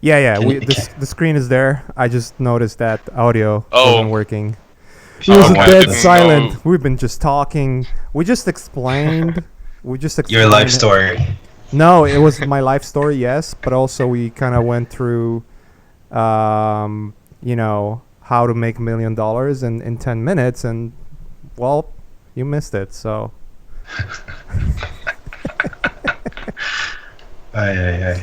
Yeah. Can you, The screen is there. I just noticed that audio wasn't Oh, working. It oh was okay. I my dead didn't goodness. know. silent. We've been just talking. We just explained. We just Your life explained. story. No, it was my life story, yes, but also we kind of went through, how to make $1 million in 10 minutes, and well, you missed it. So Ay, ay, ay.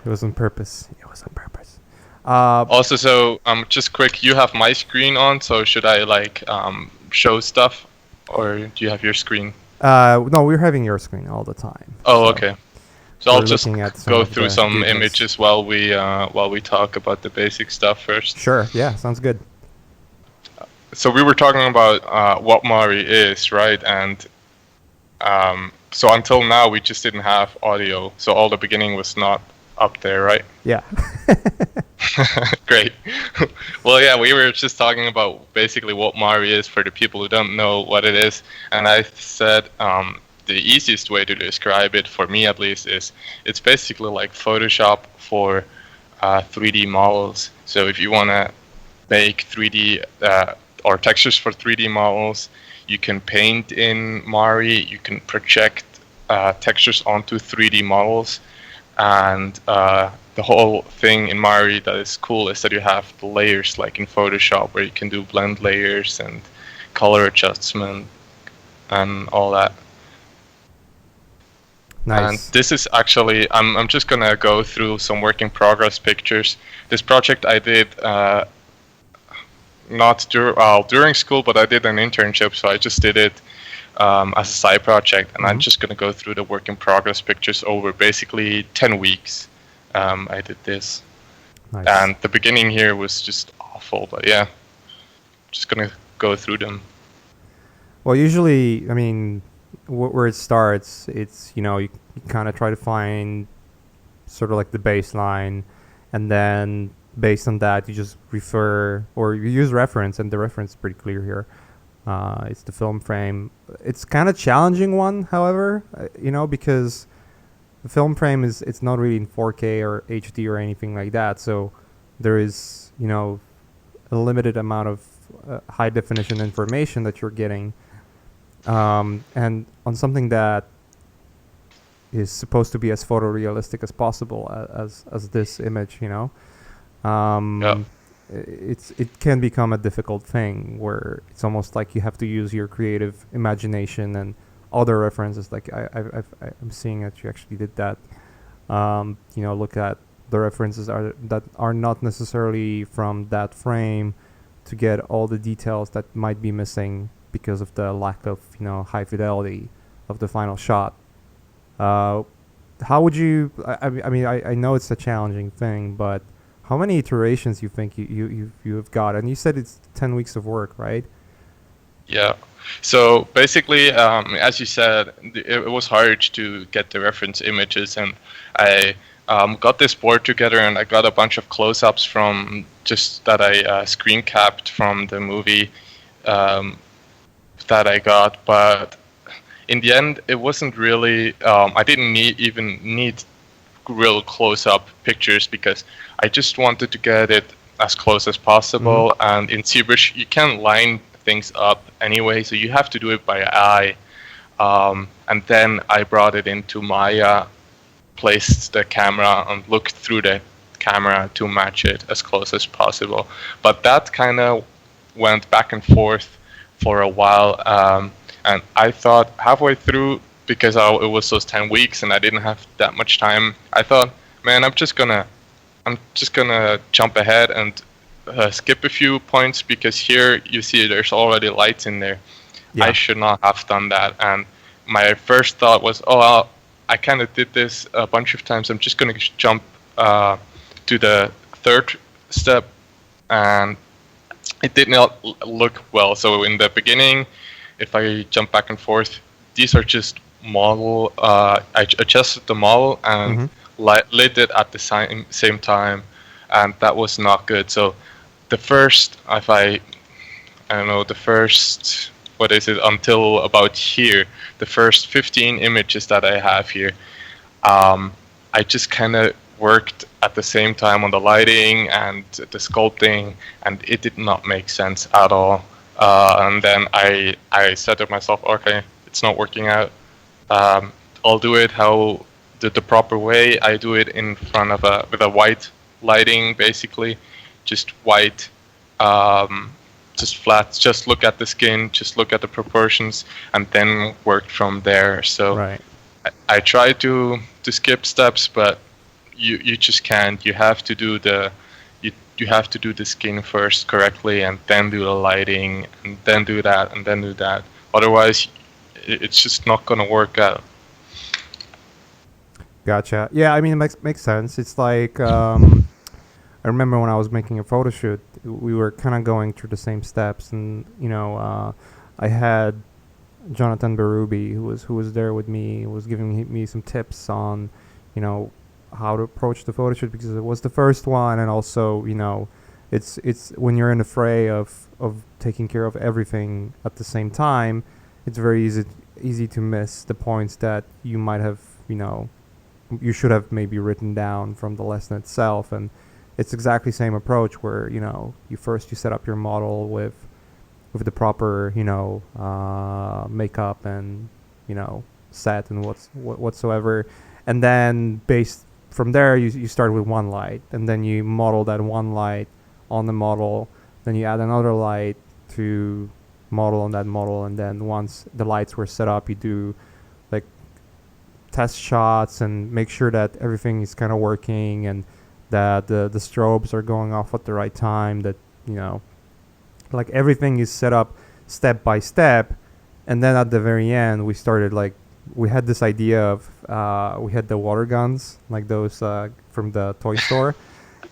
it was on purpose. It was on purpose. Also, so just quick, you have my screen on, so should I like show stuff, or do you have your screen? No, we're having your screen all the time. Oh, So okay. So I'll we're just looking at some go of through the some details. images while we talk about the basic stuff first. Sure. Yeah, sounds good. So we were talking about what Mari is, right? And so until now we just didn't have audio, so all the beginning was not up there, right? Yeah. Great. Well, yeah, we were just talking about basically what Mari is for the people who don't know what it is, and I said the easiest way to describe it, for me at least, is it's basically like Photoshop for 3D models. So if you want to make 3D or textures for 3D models, you can paint in Mari, you can project textures onto 3D models, and the whole thing in Mari that is cool is that you have the layers like in Photoshop, where you can do blend layers and color adjustment and all that. Nice. And this is actually, I'm just gonna go through some work in progress pictures. This project I did not during school, but I did an internship, so I just did it as a side project, and I'm just gonna go through the work in progress pictures over basically 10 weeks. I did this, Nice. and the beginning here was just awful, but yeah, just gonna go through them. Well, usually, I mean, where it starts, it's, you kind of try to find sort of like the baseline, and then based on that, you just refer or you use reference, and the reference is pretty clear here. It's the film frame. It's kind of challenging one, however, because the film frame it's not really in 4K or HD or anything like that, so there is, a limited amount of high definition information that you're getting. And on something that is supposed to be as photorealistic as possible as this image, it can become a difficult thing where it's almost like you have to use your creative imagination and other references. Like I'm seeing that you actually did that. Look at the references that are not necessarily from that frame to get all the details that might be missing because of the lack of high fidelity of the final shot. How would you? I know it's a challenging thing, but how many iterations you think you have got? And you said it's 10 weeks of work, right? Yeah. So basically, as you said, it was hard to get the reference images, and I got this board together, and I got a bunch of close-ups from just that I screen capped from the movie that I got. But in the end, it wasn't really. I didn't even need real close-up pictures because I just wanted to get it as close as possible. And in ZBrush, you can line things up anyway, so you have to do it by eye. And then I brought it into Maya, placed the camera, and looked through the camera to match it as close as possible. But that kind of went back and forth for a while, and I thought halfway through, because it was those 10 weeks and I didn't have that much time, I thought, man, I'm just gonna jump ahead and skip a few points, because here you see there's already lights in there. Yeah. I should not have done that. And my first thought was, I kind of did this a bunch of times. I'm just going to jump to the third step, and it did not look well. So in the beginning, if I jump back and forth, these are just model. I adjusted the model and lit it at the same time, and that was not good. So the first, until about here, the first 15 images that I have here, I just kind of worked at the same time on the lighting and the sculpting, and it did not make sense at all. And then I said to myself, okay, it's not working out. Um, I'll do it how the proper way. I do it in front of with a white lighting, basically, just white, um, just flat. Just look at the skin, just look at the proportions, and then work from there. So Right. I try to skip steps, but you just can't. You have to do you have to do the skin first correctly, and then do the lighting, and then do that, and then do that. Otherwise, it's just not gonna work out. Gotcha. Yeah, I mean, it makes sense. It's like I remember when I was making a photo shoot, we were kind of going through the same steps, and I had Jonathan Berube, who was there with me, was giving me some tips on, you know, how to approach the photo shoot because it was the first one, and also it's when you're in the fray of taking care of everything at the same time, it's very easy to miss the points that you might have you should have maybe written down from the lesson itself. And it's exactly the same approach where you set up your model with the proper makeup and set and whatsoever, and then based from there you start with one light, and then you model that one light on the model, then you add another light to model on that model, and then once the lights were set up, you do like test shots and make sure that everything is kind of working and that the strobes are going off at the right time, that like everything is set up step by step. And then at the very end we started we had this idea of we had the water guns like those from the toy store,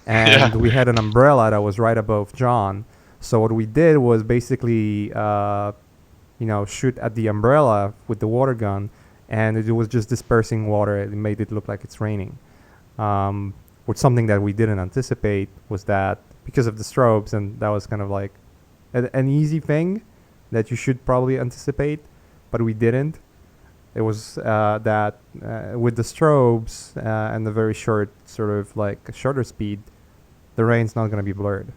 and Yeah. we had an umbrella that was right above John. So what we did was basically shoot at the umbrella with the water gun, and it was just dispersing water. It made it look like it's raining. Which something that we didn't anticipate was that because of the strobes, and that was kind of like an easy thing that you should probably anticipate, but we didn't. It was that with the strobes and the very short sort of like shorter speed, the rain's not going to be blurred.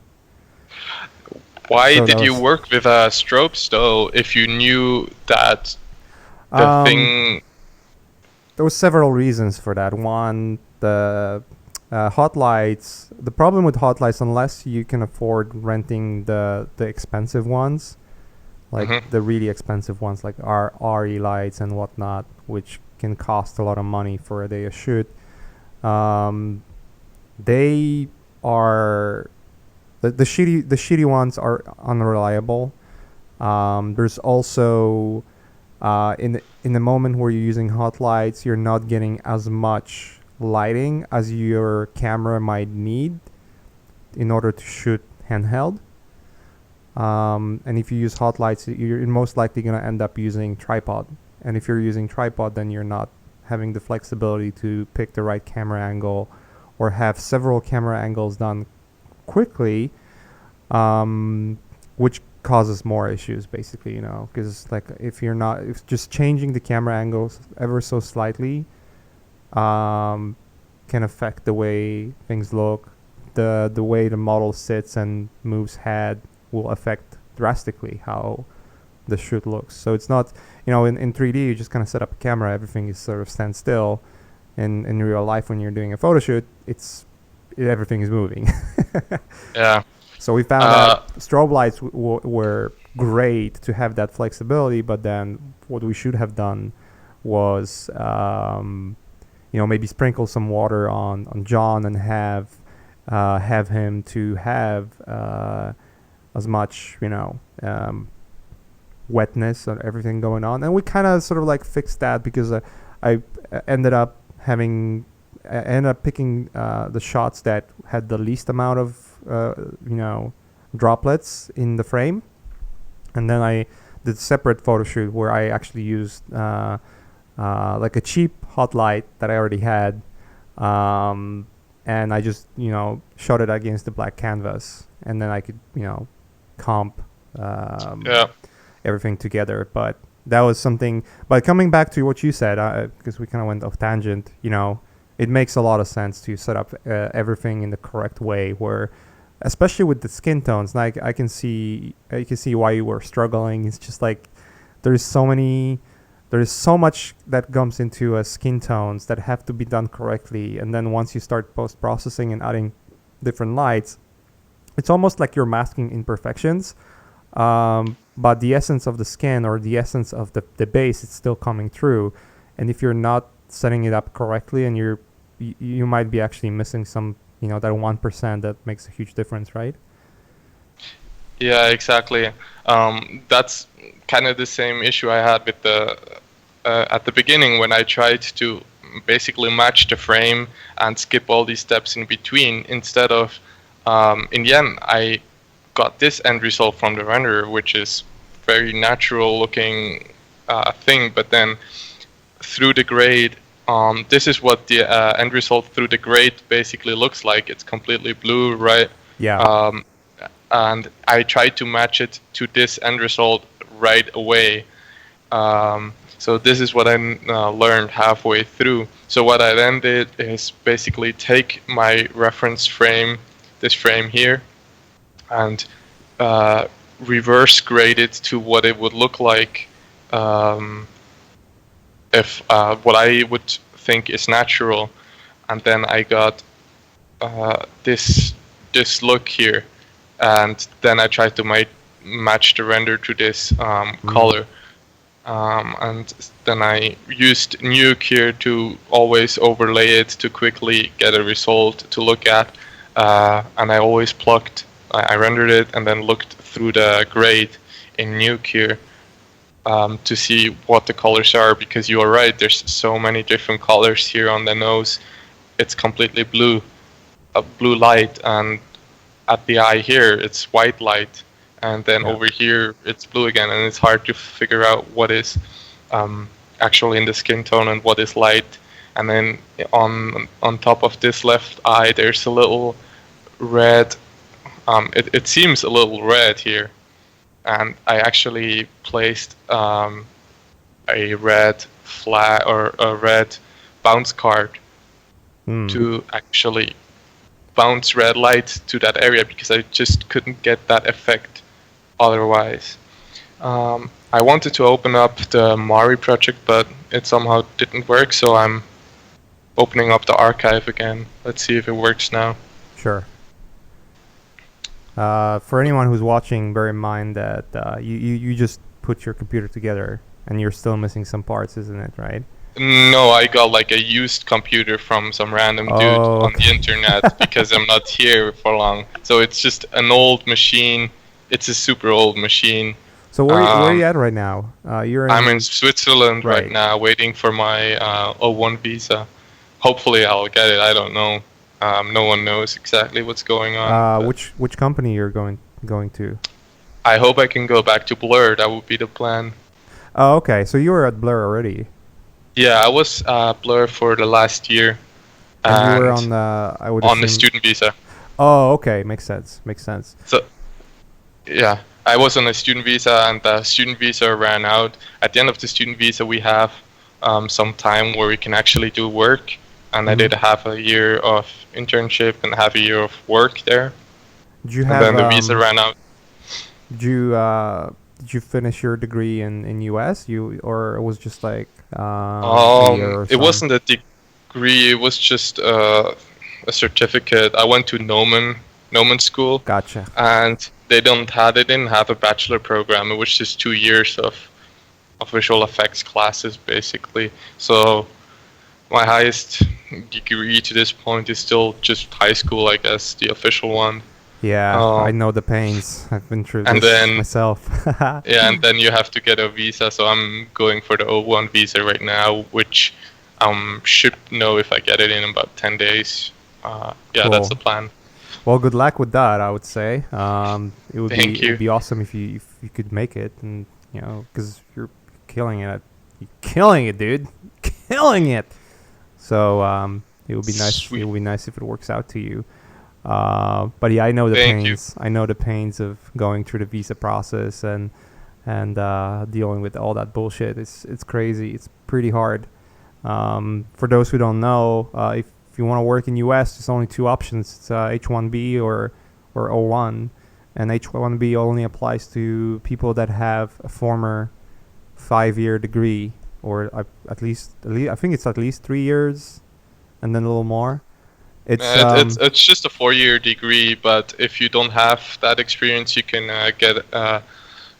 Why So that did you was work with strobes though, if you knew that the um, thing? there was several reasons for that. One, the hot lights. The problem with hot lights, unless you can afford renting the expensive ones, like Mhm. the really expensive ones, like RE lights and whatnot, which can cost a lot of money for a day of shoot. Um, they are the shitty ones are unreliable. There's also in the moment where you're using hot lights, you're not getting as much lighting as your camera might need in order to shoot handheld. And if you use hot lights, you're most likely going to end up using tripod. And if you're using tripod, then you're not having the flexibility to pick the right camera angle or have several camera angles done quickly, which causes more issues basically, because like if just changing the camera angles ever so slightly can affect the way things look. The way the model sits and moves head will affect drastically how the shoot looks. So it's not, in 3D you just kind of set up a camera, everything is sort of stand still. In real life, when you're doing a photo shoot, everything is moving. Yeah. So we found that strobe lights were great to have that flexibility, but then what we should have done was maybe sprinkle some water on John and have him to have as much wetness and everything going on. And we kind of sort of like fixed that because I ended up picking the shots that had the least amount of droplets in the frame. And then I did a separate photo shoot where I actually used like a cheap hot light that I already had, and I just shot it against the black canvas, and then I could comp Yeah. everything together. But that was something. But coming back to what you said, because we kind of went off tangent, it makes a lot of sense to set up everything in the correct way. Where, especially with the skin tones, like I can see why you were struggling. It's just like there's so many, there's so much that comes into skin tones that have to be done correctly, and then once you start post processing and adding different lights, it's almost like you're masking imperfections. But the essence of the skin or the essence of the base is still coming through. And if you're not setting it up correctly, and you might be actually missing some, that 1% that makes a huge difference, right? Yeah, exactly. That's kind of the same issue I had with the at the beginning when I tried to basically match the frame and skip all these steps in between. Instead of, in the end, I got this end result from the renderer, which is very natural looking thing. But then through the grade, this is what the end result through the grade basically looks like. It's completely blue, right? Yeah. And I tried to match it to this end result right away. So this is what I learned halfway through. So what I then did is basically take my reference frame, this frame here, and reverse grade it to what it would look like if what I would think is natural. And then I got this look here, and then I tried to match the render to this color. And then I used Nuke here to always overlay it to quickly get a result to look at. And I always I rendered it and then looked through the grade in Nuke here to see what the colors are, because you are right, there's so many different colors here on the nose. It's completely blue, a blue light, and at the eye here it's white light, and then over here it's blue again, and it's hard to figure out what is actually in the skin tone and what is light. And then on top of this left eye there's a little red, it seems a little red here, and I actually placed a red flag or a red bounce card to actually bounce red light to that area, because I just couldn't get that effect otherwise. I wanted to open up the Mari project, but it somehow didn't work, so I'm opening up the archive again. Let's see if it works now. Sure. For anyone who's watching, bear in mind that you just put your computer together and you're still missing some parts, isn't it, right? No, I got like a used computer from some random dude on the internet because I'm not here for long. So it's just an old machine. It's a super old machine. So where are you at right now? I'm in Switzerland right now, waiting for my O1 visa. Hopefully I'll get it. I don't know. No one knows exactly what's going on. Which company you're going to? I hope I can go back to Blur. That would be the plan. Oh, okay. So you were at Blur already. Yeah, I was Blur for the last year. And you were on the student visa. Oh, okay. Makes sense. So, yeah, I was on a student visa, and the student visa ran out. At the end of the student visa, we have some time where we can actually do work. And I did half a year of internship and half a year of work there. And then the visa ran out. Did you finish your degree in US? Or it was just like a year or it wasn't a degree. It was just a certificate. I went to Nomen School. Gotcha. And they didn't have a bachelor program. It was just 2 years of visual effects classes, basically. So my highest degree to this point is still just high school, I guess, the official one. Yeah, I know the pains. I've been through this myself. Yeah, and then you have to get a visa, so I'm going for the O1 visa right now, which should know if I get it in about 10 days. Yeah, cool. That's the plan. Well, good luck with that, I would say. It would be awesome if you could make it, and because you're killing it. You're killing it, dude. Killing it. So it would be nice. Sweet. It would be nice if it works out to you. But yeah, I know the pains. I know the pains of going through the visa process and dealing with all that bullshit. It's crazy. It's pretty hard. For those who don't know, if you want to work in US, there's only two options. It's H1B or O1, and H1B only applies to people that have a former 5-year degree, or at least I think it's at least 3 years, and then a little more. It's just a 4-year degree, but if you don't have that experience, you can get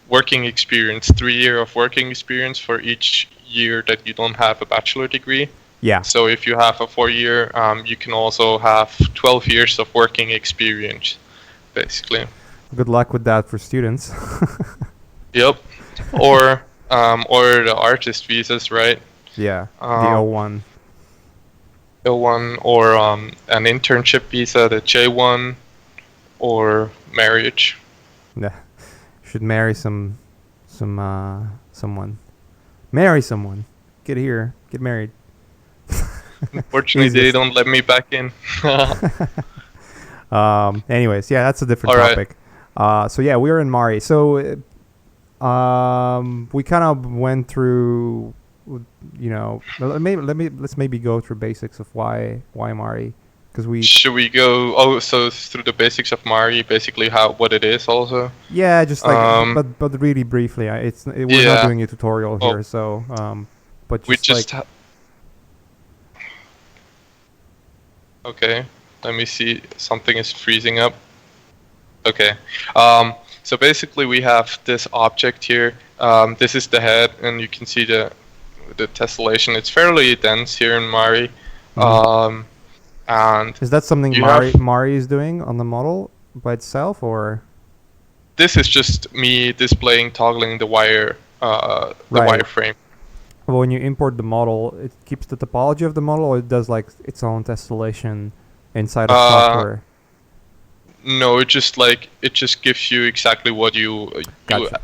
working experience, 3 year of working experience for each year that you don't have a bachelor degree. Yeah. So if you have a 4-year, you can also have 12 years of working experience, basically. Good luck with that for students. Yep. Or the artist visas, right? Yeah. The O1. O1, or an internship visa, the J1, or marriage. Yeah. Should marry someone. Marry someone. Get here. Get married. Unfortunately, they don't let me back in. Anyways, yeah, that's a different topic. So yeah, we were in Mari. So we kind of went through, let's maybe go through basics of why Mari, because should we go through the basics of Mari, basically what it is also? Yeah, just like but really briefly. We're not doing a tutorial here, so but just we just okay. Let me see. Something is freezing up. Okay. So basically, we have this object here. This is the head, and you can see the tessellation. It's fairly dense here in Mari. Mm-hmm. And is that something Mari is doing on the model by itself, or? This is just me toggling the wire, wireframe. Well, when you import the model, it keeps the topology of the model, or it does like its own tessellation inside of software? No, it just gives you exactly what you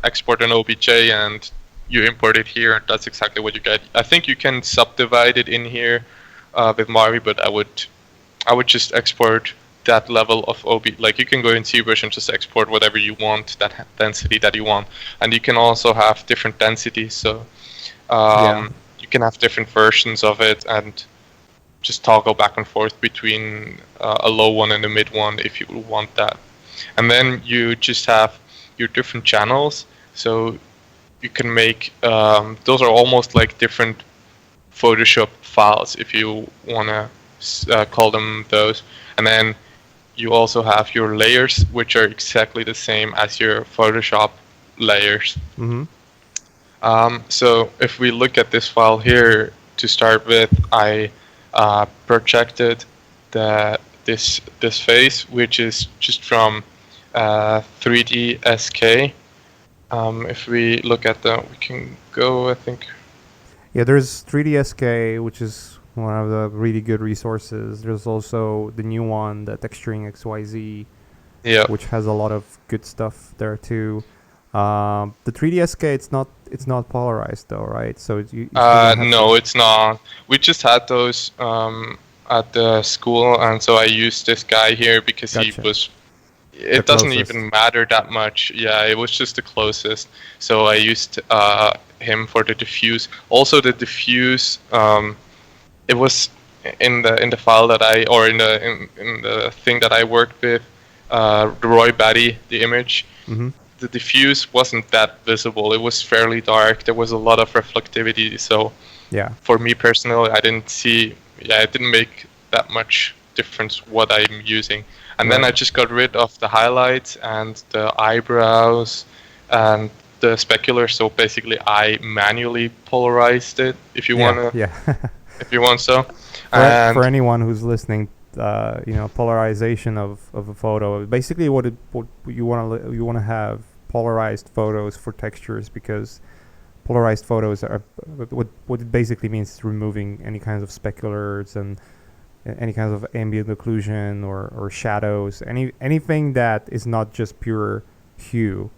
export an OBJ and you import it here, and that's exactly what you get. I think you can subdivide it in here with Mari, but I would just export that level of OB. Like, you can go in ZBrush and just export whatever you want, that density that you want, and you can also have different densities. So you can have different versions of it and just toggle back and forth between a low one and a mid one if you want that. And then you just have your different channels. So you can make, those are almost like different Photoshop files if you want to call them those. And then you also have your layers, which are exactly the same as your Photoshop layers. Mm-hmm. So if we look at this file here, to start with, I projected this face, which is just from 3D.sk. If we look at we can go, I think. Yeah, there's 3D.sk, which is one of the really good resources. There's also the new one, the Texturing XYZ, which has a lot of good stuff there too. The 3D.sk, it's not polarized though, right? So no, it's not. We just had those at the school, and so I used this guy here because he was. It doesn't even matter that much. Yeah, it was just the closest. So I used him for the diffuse. Also, the diffuse. It was in the file that in the thing that I worked with. Roy Batty, the image. Mm-hmm. The diffuse wasn't that visible. It was fairly dark. There was a lot of reflectivity. So for me personally, I didn't see. Yeah, it didn't make that much difference what I'm using. And then I just got rid of the highlights and the eyebrows and the specular. So basically, I manually polarized it. If you want to, if you want so. For anyone who's listening, polarization of a photo. Basically, what you want to have polarized photos for textures, because polarized photos are what it basically means is removing any kinds of speculars and any kinds of ambient occlusion or shadows, anything that is not just pure hue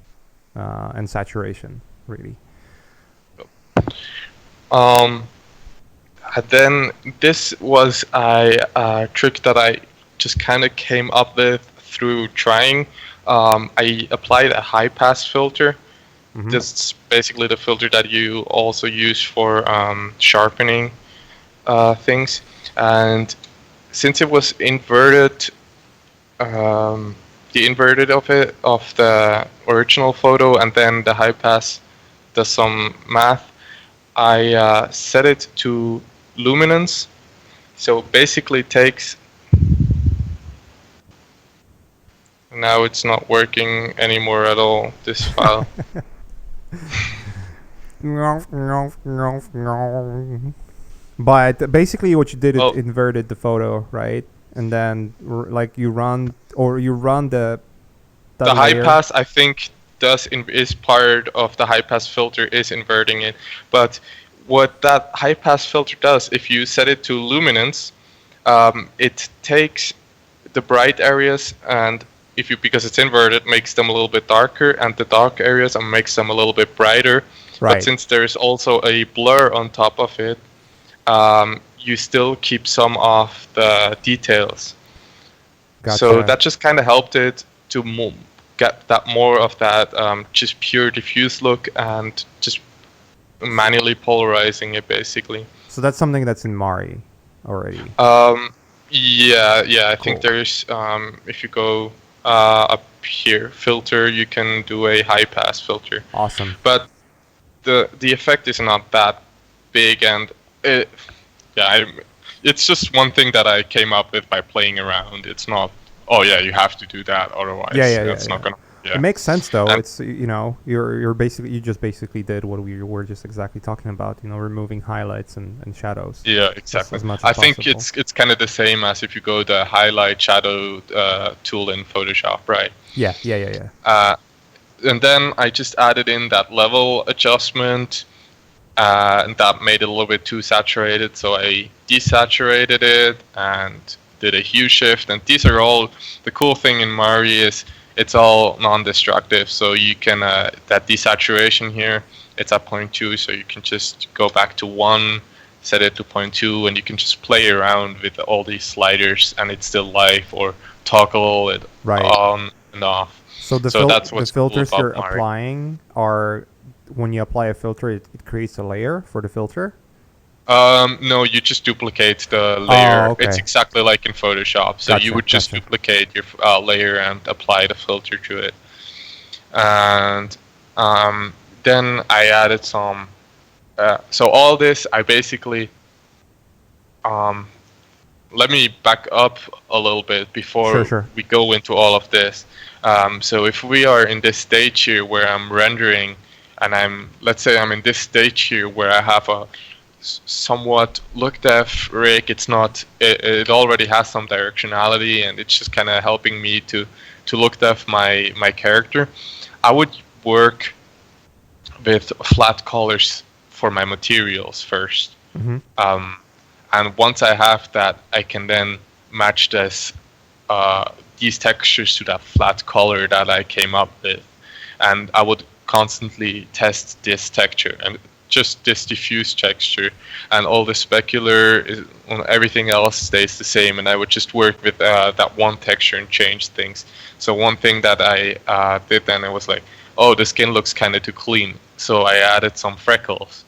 and saturation, really. Then this was a trick that I just kind of came up with through trying. I applied a high pass filter. That's basically the filter that you also use for sharpening. things, and since it was inverted, um, the inverted of the original photo, and then the high pass does some math. I set it to luminance, so basically it takes. Now it's not working anymore at all. This file. But basically, what you did, it Well, inverted the photo, right? And then, like, you run the that the high layer. pass, I think, is part of the high pass filter is inverting it. But what that high pass filter does, if you set it to luminance, it takes the bright areas, and if you, because it's inverted, makes them a little bit darker, and the dark areas and makes them a little bit brighter. But Right. since there's also a blur on top of it, you still keep some of the details. So Gotcha. that just kind of helped it to get that more of that just pure diffuse look, and just manually polarizing it basically. So that's something that's in Mari already. Yeah, I think Cool. there's if you go up here, filter, you can do a high pass filter, Awesome. but the effect is not that big, and it, yeah, it's just one thing that I came up with by playing around. It's not, oh yeah, you have to do that, otherwise Yeah. it's not gonna. It Yeah, makes sense though. and It's you just basically did what we were just exactly talking about. Removing highlights and shadows. yeah, Just exactly. as much as I think possible. it's kind of the same as if you go the highlight shadow tool in Photoshop, right? Yeah. And then I just added in that level adjustment, and that made it a little bit too saturated, so I desaturated it and did a hue shift. And these are all, the cool thing in Mari is it's all non-destructive, so you can that desaturation here, it's at 0.2, so you can just go back to 1, set it to 0.2, and you can just play around with all these sliders, and it's still live, or toggle it Right. on and off. So So that's the what's cool filters you're about Mari. applying are, when you apply a filter, it creates a layer for the filter. No, you just duplicate the layer. Oh, okay. It's exactly like in Photoshop. So you Gotcha, would just gotcha. duplicate your layer and apply the filter to it. And then I added some. So all this, I basically. Let me back up a little bit before Sure. we go into all of this. So if we are in this stage here where I'm rendering, and let's say I'm in this stage here where I have a somewhat look depth rig. It's not. It already has some directionality, and it's just kind of helping me to look depth my character. I would work with flat colors for my materials first. Mm-hmm. And once I have that, I can then match these textures to that flat color that I came up with, and I would constantly test this texture and just this diffuse texture, and all the specular everything else stays the same, and I would just work with that one texture and change things. So one thing that I did then, it was like, oh, the skin looks kind of too clean, so I added some freckles.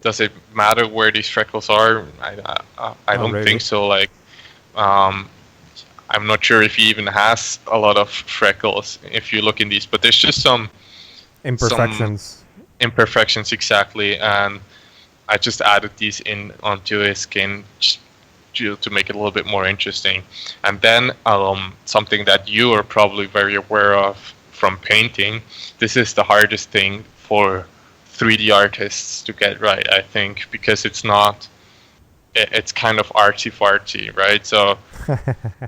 Does it matter where these freckles are? I don't really. think so. Like, I'm not sure if he even has a lot of freckles if you look in these, but there's just some Imperfections. imperfections, exactly, and I just added these in onto his skin just to make it a little bit more interesting. And then something that you are probably very aware of from painting, this is the hardest thing for 3D artists to get right, I think, because it's kind of artsy fartsy, right? So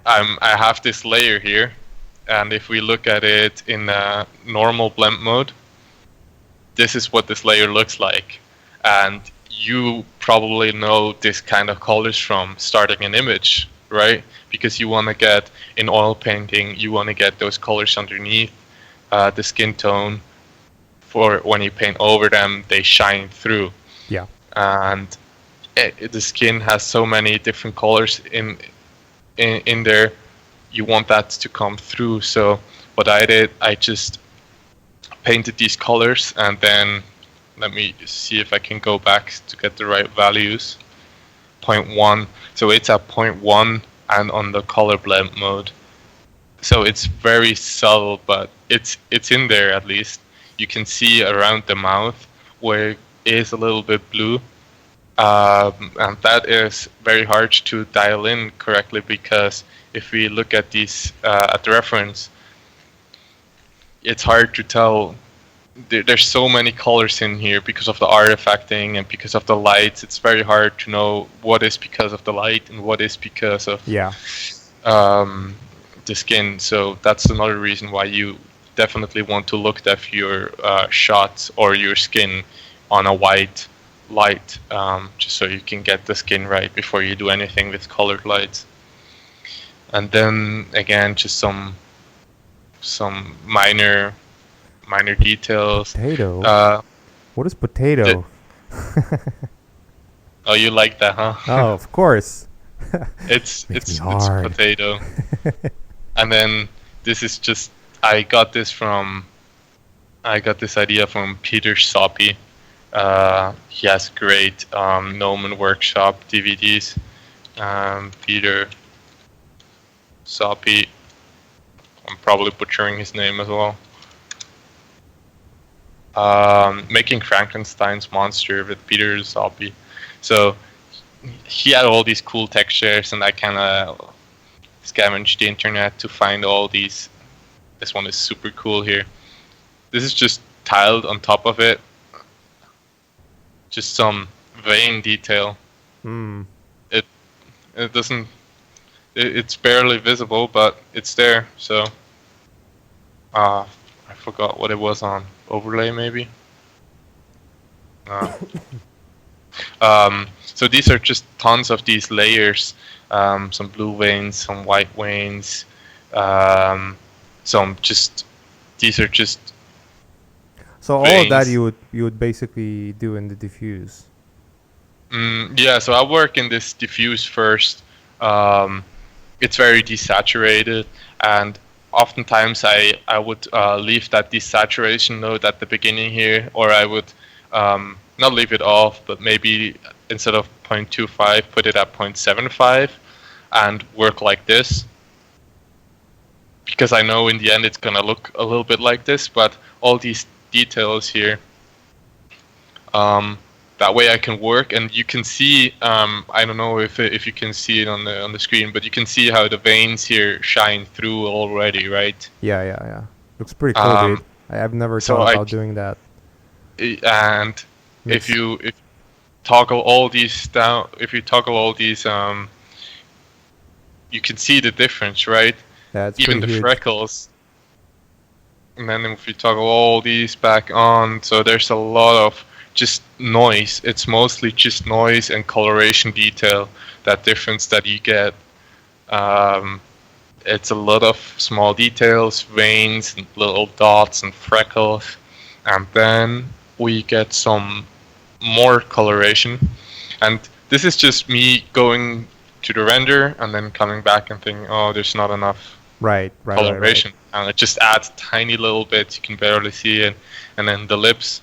I have this layer here, and if we look at it in normal blend mode, this is what this layer looks like. And you probably know this kind of colors from starting an image, right? Because you want to get, in oil painting, you want to get those colors underneath the skin tone, for when you paint over them, they shine through. Yeah. And the skin has so many different colors in there. You want that to come through. So what I did, I just painted these colors, and then let me see if I can go back to get the right values. 0.1. So it's at 0.1 and on the color blend mode. So it's very subtle, but it's in there at least. You can see around the mouth where it is a little bit blue. And that is very hard to dial in correctly, because if we look at these at the reference, it's hard to tell. There's so many colors in here because of the artifacting and because of the lights. It's very hard to know what is because of the light and what is because of the skin. So that's another reason why you definitely want to look at your shots or your skin on a white light, just so you can get the skin right before you do anything with colored lights. And then again, just some minor details. Potato. What is potato? Oh, you like that, huh? Oh, of course. it's potato. And then this is just, I got this idea from Peter Soppy. He has great Gnomon Workshop DVDs. Peter Soppy. I'm probably butchering his name as well. Making Frankenstein's Monster with Peter Soppy. So he had all these cool textures, and I kind of scavenged the internet to find all these. This one is super cool here. This is just tiled on top of it. Just some vein detail. It doesn't. It's barely visible, but it's there. So I forgot what it was on. Overlay maybe. So these are just tons of these layers. Some blue veins, some white veins, some just. These are just. So veins. all of that you would basically do in the diffuse. Yeah. So I work in this diffuse first. It's very desaturated, and oftentimes I would leave that desaturation node at the beginning here, or I would not leave it off, but maybe instead of 0.25 put it at 0.75 and work like this, because I know in the end it's gonna look a little bit like this, but all these details here, that way I can work, and you can see, I don't know if you can see it on the screen, but you can see how the veins here shine through already, right? Yeah. Looks pretty cool, dude. I've never thought about doing that. And if you toggle all these down, you can see the difference, right? Yeah, it's even the huge. freckles. And then if you toggle all these back on, so there's a lot of just noise. It's mostly just noise and coloration detail, that difference that you get. It's a lot of small details, veins, and little dots and freckles. And then we get some more coloration. And this is just me going to the render and then coming back and thinking, oh, there's not enough coloration. Right. And it just adds tiny little bits. You can barely see it. And then the lips,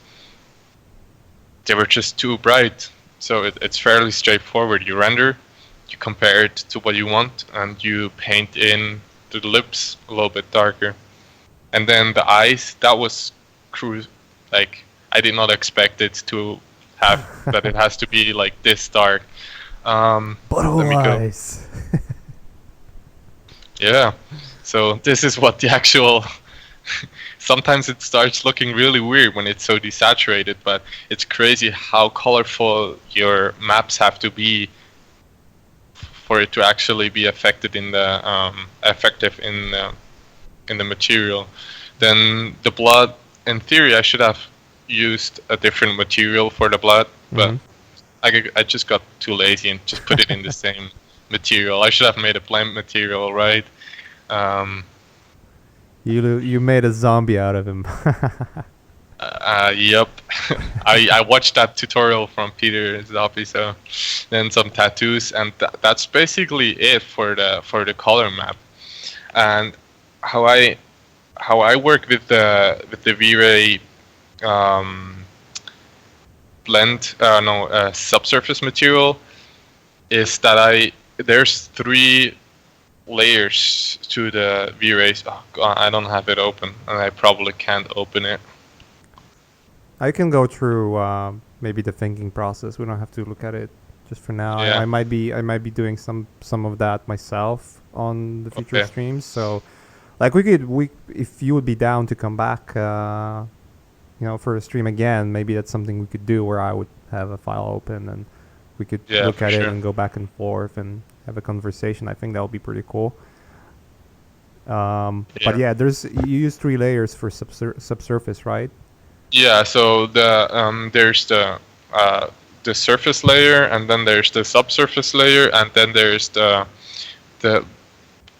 they were just too bright. So it's fairly straightforward. You render, you compare it to what you want, and you paint in the lips a little bit darker. And then the eyes, that was like, I did not expect it to have that it has to be like this dark. Butthole eyes. Yeah. So this is what the actual. Sometimes it starts looking really weird when it's so desaturated, but it's crazy how colorful your maps have to be for it to actually be affected in the effective in the material. Then the blood, in theory, I should have used a different material for the blood, but I just got too lazy and just put it in the same material. I should have made a blend material, right? You made a zombie out of him. Yep. I watched that tutorial from Peter Zoppi, so then some tattoos, and that's basically it for the color map. And how I work with the V-Ray blend, subsurface material. is that there's 3 layers to the V-Rays. Oh, God, I don't have it open, and I probably can't open it. I can go through maybe the thinking process. We don't have to look at it just for now. Yeah. I might be doing some of that myself on the future Okay. streams. So, like we if you would be down to come back, for a stream again, maybe that's something we could do where I would have a file open and we could look for at it sure. and go back and forth and have a conversation. I think that would be pretty cool. But yeah, you use 3 layers for subsurface, right? Yeah, so there's the surface layer, and then there's the subsurface layer, and then there's the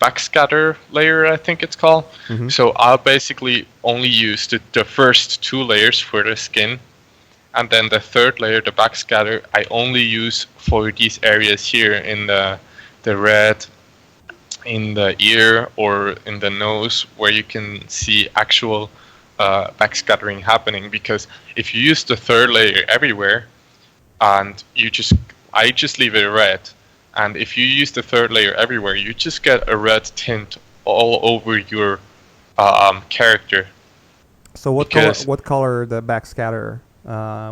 backscatter layer, I think it's called. Mhm. So I'll basically only use the first 2 layers for the skin, and then the third layer, the backscatter, I only use for these areas here in the red, in the ear or in the nose, where you can see actual backscattering happening. Because if you use the third layer everywhere, and I just leave it red, and if you use the third layer everywhere, you just get a red tint all over your character. So what color the backscatter?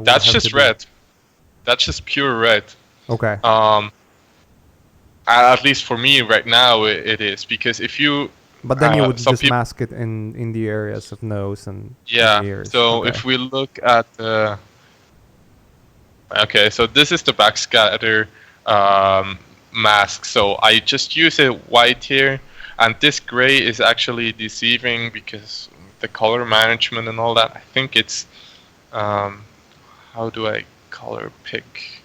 That's just red. That's just pure red. Okay. At least for me right now it is, because if you but then you would just mask it in the areas of nose and ears. So if we look at the so this is the backscatter mask. So I just use it white here, and this gray is actually deceiving because the color management and all that. I think it's how do I color pick?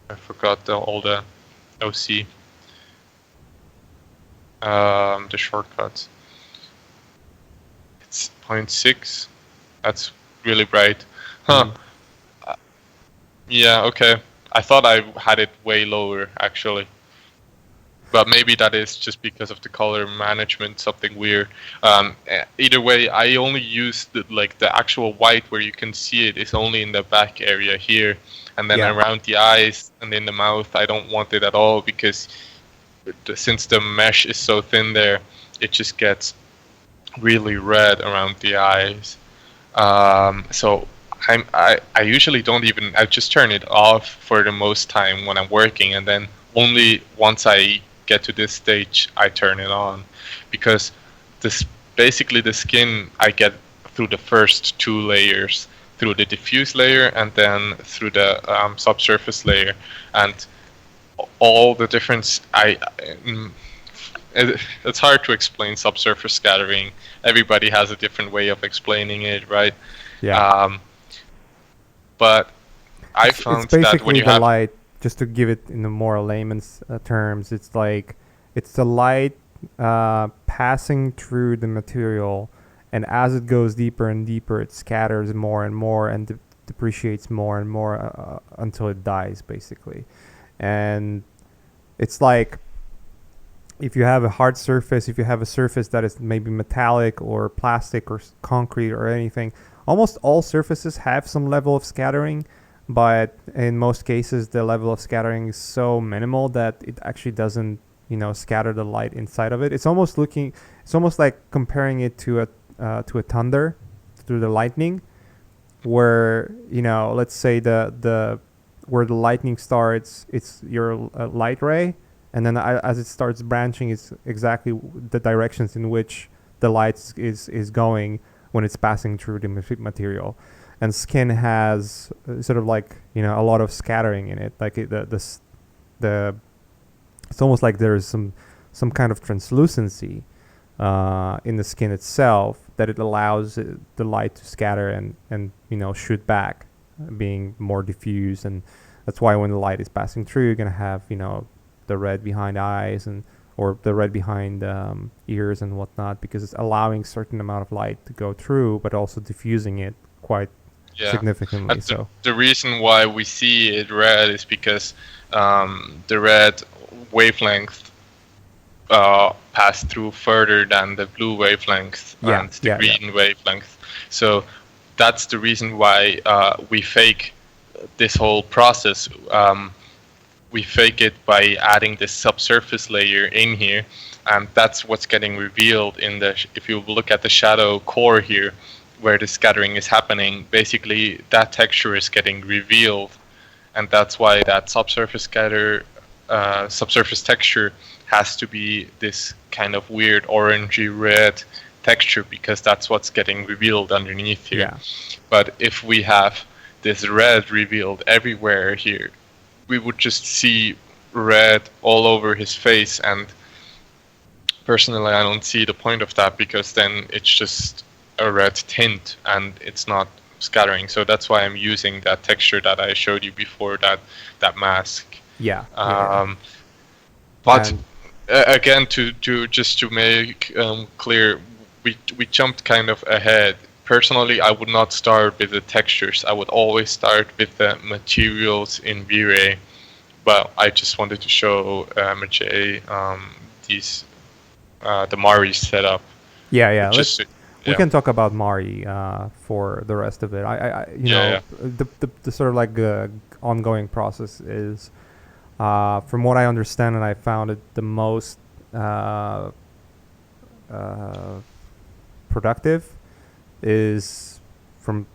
I forgot all the OC. The shortcuts. It's 0.6. That's really bright. Huh. Yeah, okay. I thought I had it way lower, actually. But maybe that is just because of the color management, something weird. Either way, I only use the actual white where you can see it is only in the back area here. And then around the eyes and in the mouth, I don't want it at all, because since the mesh is so thin there, it just gets really red around the eyes. So I usually don't even, I just turn it off for the most time when I'm working, and then only once I get to this stage I turn it on, because basically the skin I get through the first 2 layers, through the diffuse layer and then through the subsurface layer, and all the difference. It's hard to explain subsurface scattering. Everybody has a different way of explaining it, right? Yeah. But I found it's basically that when you the light, just to give it in the more layman's terms, it's the light passing through the material, and as it goes deeper and deeper, it scatters more and more and depreciates more and more until it dies, basically. And it's like, if you have a hard surface, if you have a surface that is maybe metallic or plastic or concrete or anything, almost all surfaces have some level of scattering, but in most cases the level of scattering is so minimal that it actually doesn't scatter the light inside of it. It's almost like comparing it to a thunder, through the lightning, where let's say the where the lightning starts, it's your light ray, and then as it starts branching, it's exactly the directions in which the light is going when it's passing through the material. And skin has sort of like a lot of scattering in it, like it's almost like there's some kind of translucency in the skin itself, that it allows the light to scatter and shoot back, being more diffuse. And that's why when the light is passing through, you're gonna have the red behind eyes or the red behind ears and whatnot, because it's allowing certain amount of light to go through, but also diffusing it quite significantly. So the reason why we see it red is because the red wavelength pass through further than the blue wavelength and the green wavelength. So that's the reason why we fake this whole process. we fake it by adding this subsurface layer in here, and that's what's getting revealed in the. If you look at the shadow core here, where the scattering is happening, basically that texture is getting revealed, and that's why that subsurface texture has to be this kind of weird orangey red texture, because that's what's getting revealed underneath here. Yeah. But if we have this red revealed everywhere here, we would just see red all over his face, and personally I don't see the point of that, because then it's just a red tint and it's not scattering. So that's why I'm using that texture that I showed you before, that mask. Yeah. But again, to just to make clear, we jumped kind of ahead. Personally, I would not start with the textures. I would always start with the materials in V-Ray. But I just wanted to show Maciej the Mari setup. Yeah. We can talk about Mari for the rest of it. The sort of like ongoing process is, from what I understand, and I found it the most productive, is from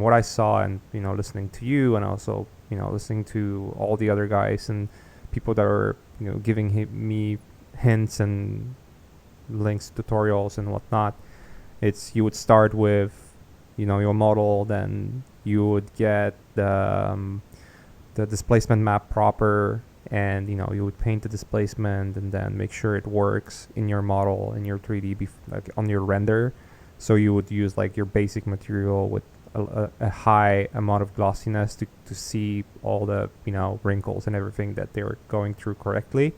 what I saw, and listening to you, and also listening to all the other guys and people that are giving me hints and links, tutorials and whatnot. It's, you would start with your model, then you would get the displacement map proper, and you would paint the displacement and then make sure it works in your model, in your 3D like on your render. So you would use like your basic material with a high amount of glossiness to see all the wrinkles and everything that they were going through correctly,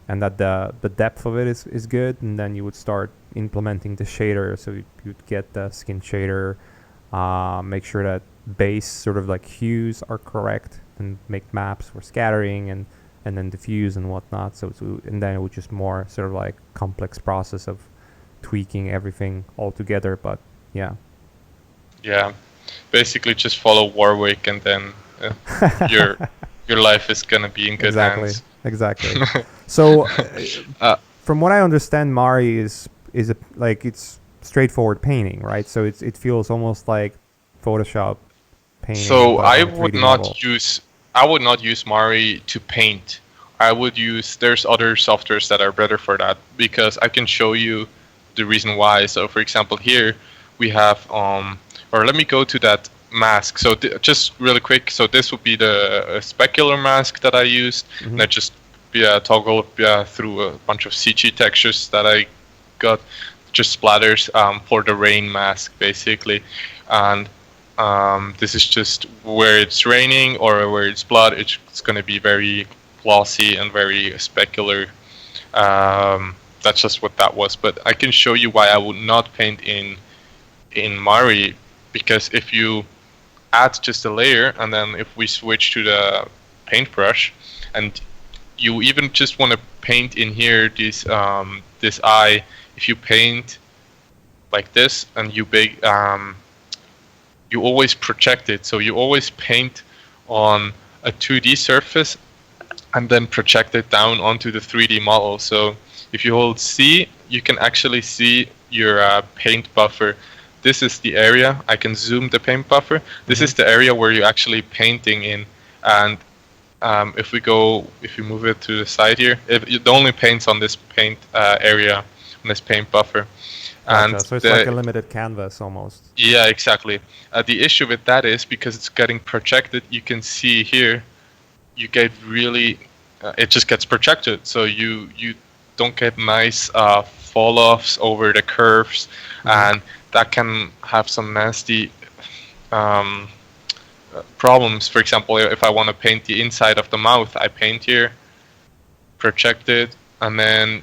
and that the depth of it is good. And then you would start implementing the shader. So you'd get the skin shader, make sure that base sort of like hues are correct, and make maps for scattering and then diffuse and whatnot. And then it would just more sort of like complex process of tweaking everything all together. But yeah, basically just follow Warwick, and then your life is gonna be in good hands. Exactly. So from what I understand, Mari is it's straightforward painting, right? So it feels almost like Photoshop painting. So I would not use Mari to paint. There's other softwares that are better for that, because I can show you the reason why. So for example, here we have or let me go to that mask. So just really quick, so this would be the specular mask that I used. Mm-hmm. And I just toggle through a bunch of CG textures that I got, just splatters for the rain mask basically. And this is just where it's raining or where it's blood. It's going to be very glossy and very specular. That's just what that was. But I can show you why I would not paint in Mari, because if you add just a layer, and then if we switch to the paintbrush, and you even just want to paint in here this eye, if you paint like this and you always project it. So you always paint on a 2D surface and then project it down onto the 3D model. So if you hold C, you can actually see your paint buffer. This is the area. I can zoom the paint buffer. This is the area where you're actually painting in. And if you move it to the side here, it only paints on this paint area, on this paint buffer. Gotcha. And so it's like a limited canvas almost. Yeah, exactly. The issue with that is because it's getting projected. You can see here, you get really, it just gets projected. So you don't get nice fall-offs over the curves, and that can have some nasty problems. For example, if I want to paint the inside of the mouth, I paint here, project it, and then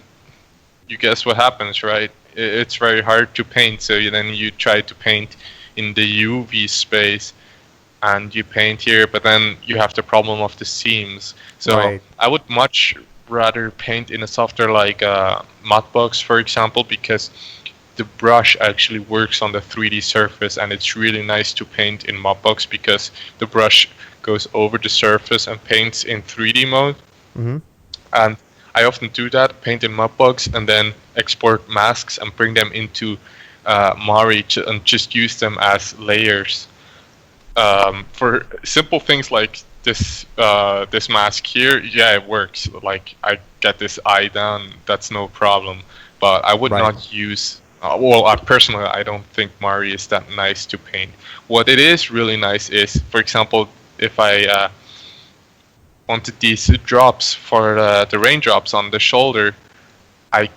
you guess what happens, right? It's very hard to paint. So then you try to paint in the UV space, and you paint here, but then you have the problem of the seams. So right. I would much rather paint in a software like Mudbox, for example, because the brush actually works on the 3D surface, and it's really nice to paint in Mapbox because the brush goes over the surface and paints in 3D mode. Mm-hmm. And I often do that, paint in Mapbox, and then export masks and bring them into Mari and just use them as layers. For simple things like this mask here, yeah, it works. Like I get this eye down, that's no problem. But I would not use. Personally, I don't think Mari is that nice to paint. What it is really nice is, for example, if I wanted these drops for the raindrops on the shoulder, I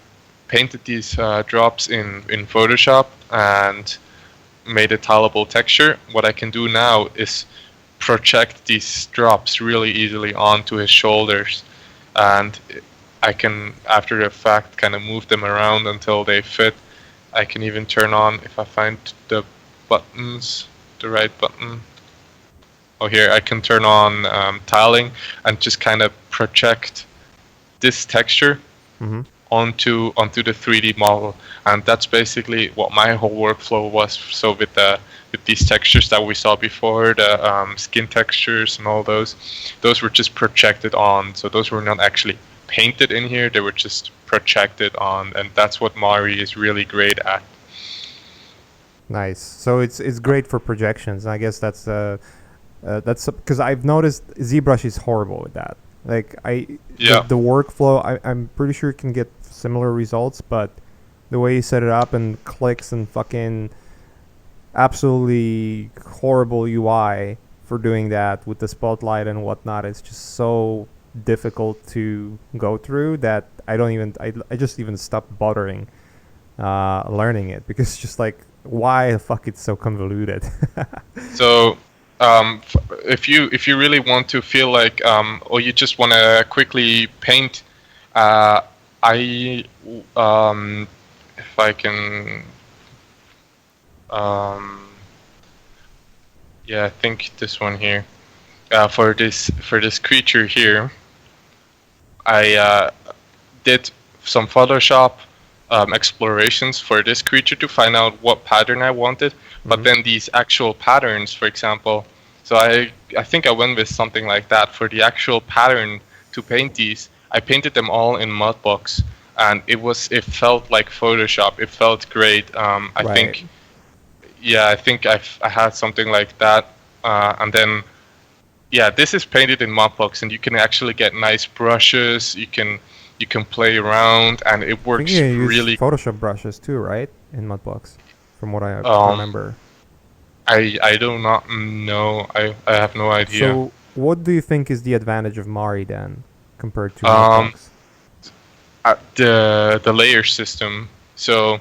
painted these drops in Photoshop and made a tileable texture. What I can do now is project these drops really easily onto his shoulders, and I can, after the fact, kind of move them around until they fit. I can even turn on, if I find the buttons, the right button. Oh, here I can turn on tiling and just kind of project this texture onto the 3D model, and that's basically what my whole workflow was. So with these textures that we saw before, the skin textures and all those were just projected on. So those were not actually painted in here; they were just projected on, and that's what Mari is really great at. Nice. So it's great for projections. I guess that's because I've noticed ZBrush is horrible with that. Like the workflow, I'm pretty sure it can get similar results, but the way you set it up and clicks and fucking absolutely horrible UI for doing that with the spotlight and whatnot, it's just so difficult to go through that I just even stopped bothering learning it, because it's just like, why the fuck it's so convoluted. So if you really want to feel like or you just want to quickly paint, if I can yeah, I think this one here, for this creature here, I did some Photoshop explorations for this creature to find out what pattern I wanted. But then these actual patterns, for example, so I think I went with something like that. For the actual pattern to paint these, I painted them all in Mudbox, and it felt like Photoshop. It felt great. I think I had something like that, and then this is painted in Mudbox, and you can actually get nice brushes. You can play around, and it works really. Photoshop brushes too, right? In Mudbox, from what I remember. I do not know. I have no idea. So, what do you think is the advantage of Mari then, compared to Mudbox? The layer system. So,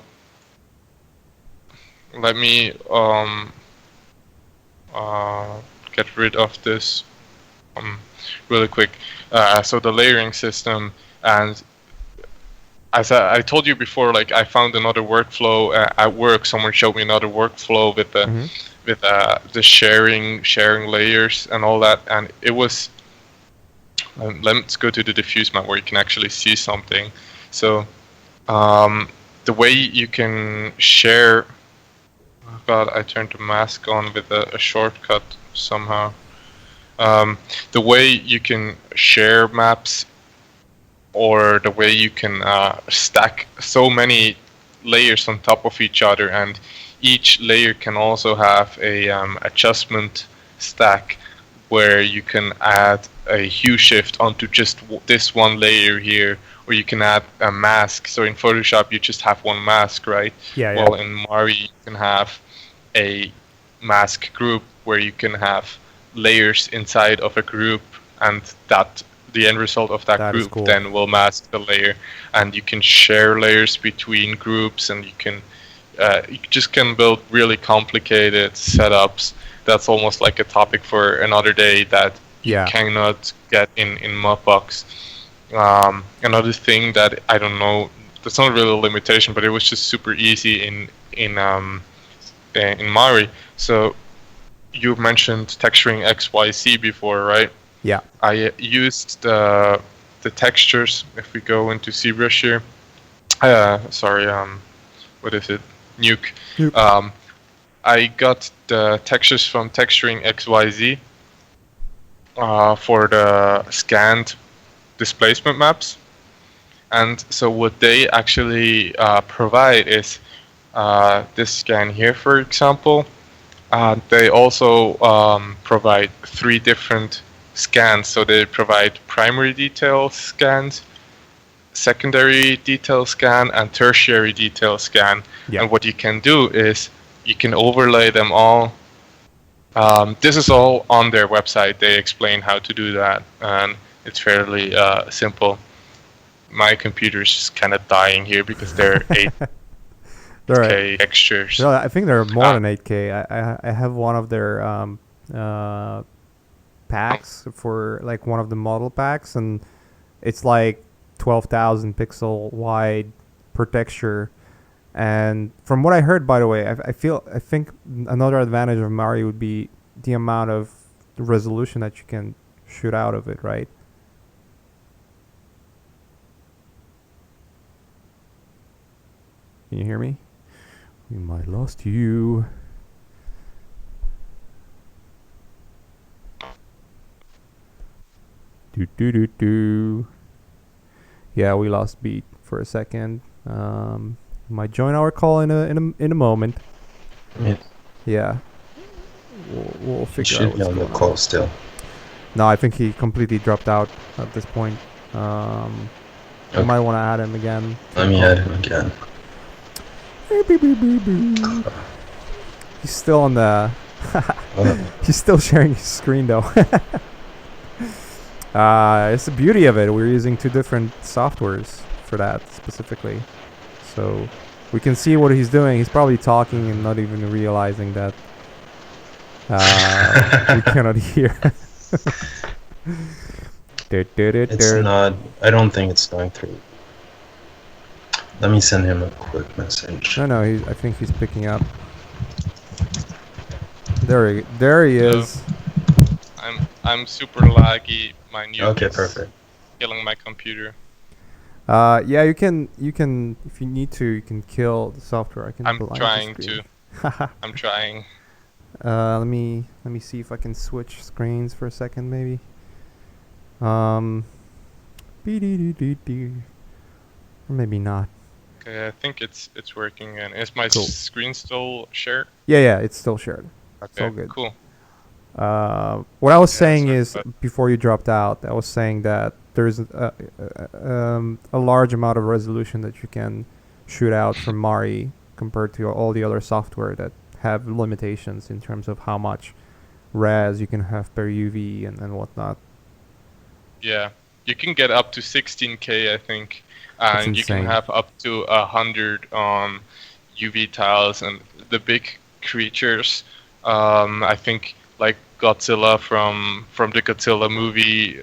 let me get rid of this really quick. So the layering system, and as I told you before, like I found another workflow at work. Someone showed me another workflow with the sharing layers and all that, and it was. Let's go to the diffuse map where you can actually see something. So the way you can share. Oh God, I turned the mask on with a shortcut somehow. The way you can share maps, or the way you can stack so many layers on top of each other, and each layer can also have a adjustment stack where you can add a hue shift onto just this one layer here, or you can add a mask. So in Photoshop you just have one mask, right? Yeah. Well, in Mari you can have a mask group where you can have layers inside of a group, and that the end result of that group then will mask the layer, and you can share layers between groups, and you just can build really complicated setups. That's almost like a topic for another day that you cannot get in Mudbox. Another thing that I don't know, that's not really a limitation, but it was just super easy in Mari. So you mentioned texturing XYZ before, right? Yeah. I used the textures. If we go into ZBrush here, what is it, Nuke. Yep. I got the textures from Texturing XYZ for the scanned displacement maps. And so what they actually provide is this scan here, for example. They also provide 3 different scans. So they provide primary detail scans, secondary detail scan, and tertiary detail scan. Yeah. And what you can do is you can overlay them all. This is all on their website. They explain how to do that, and it's fairly simple. My computer is just kind of dying here because they're 8K textures. No, I think they're more than 8K. I have one of their packs for like one of the model packs, and it's like 12,000 pixel wide per texture. And from what I heard, by the way, I think another advantage of Mari would be the amount of resolution that you can shoot out of it, right? Can you hear me? We might have lost you. Do. Yeah, we lost beat for a second. Might join our call in a moment. Yeah. We'll figure out what's on the going call on. still. No, I think he completely dropped out at this point. You might want to add him again. Let me add him again. He's still on the. He's still sharing his screen though. It's the beauty of it. We're using 2 different softwares for that specifically, so we can see what he's doing. He's probably talking and not even realizing that we cannot hear. It's not. I don't think it's going through. Let me send him a quick message. No, I think he's picking up. There he is. I'm super laggy. My new Okay, perfect. Killing my computer. Yeah, you can if you need to, you can kill the software. I'm trying to. I'm trying. Let me see if I can switch screens for a second, maybe. Or maybe not. Okay, I think it's working. And is my Cool. screen still shared? Yeah, it's still shared. Okay, all good. Cool. What I was saying sorry, is, but- before you dropped out, I was saying that there's a large amount of resolution that you can shoot out from Mari compared to all the other software that have limitations in terms of how much res you can have per UV and whatnot. Yeah, you can get up to 16K, I think, That's and you can insane. have up to 100 UV tiles, and the big creatures. I think like Godzilla from the Godzilla movie,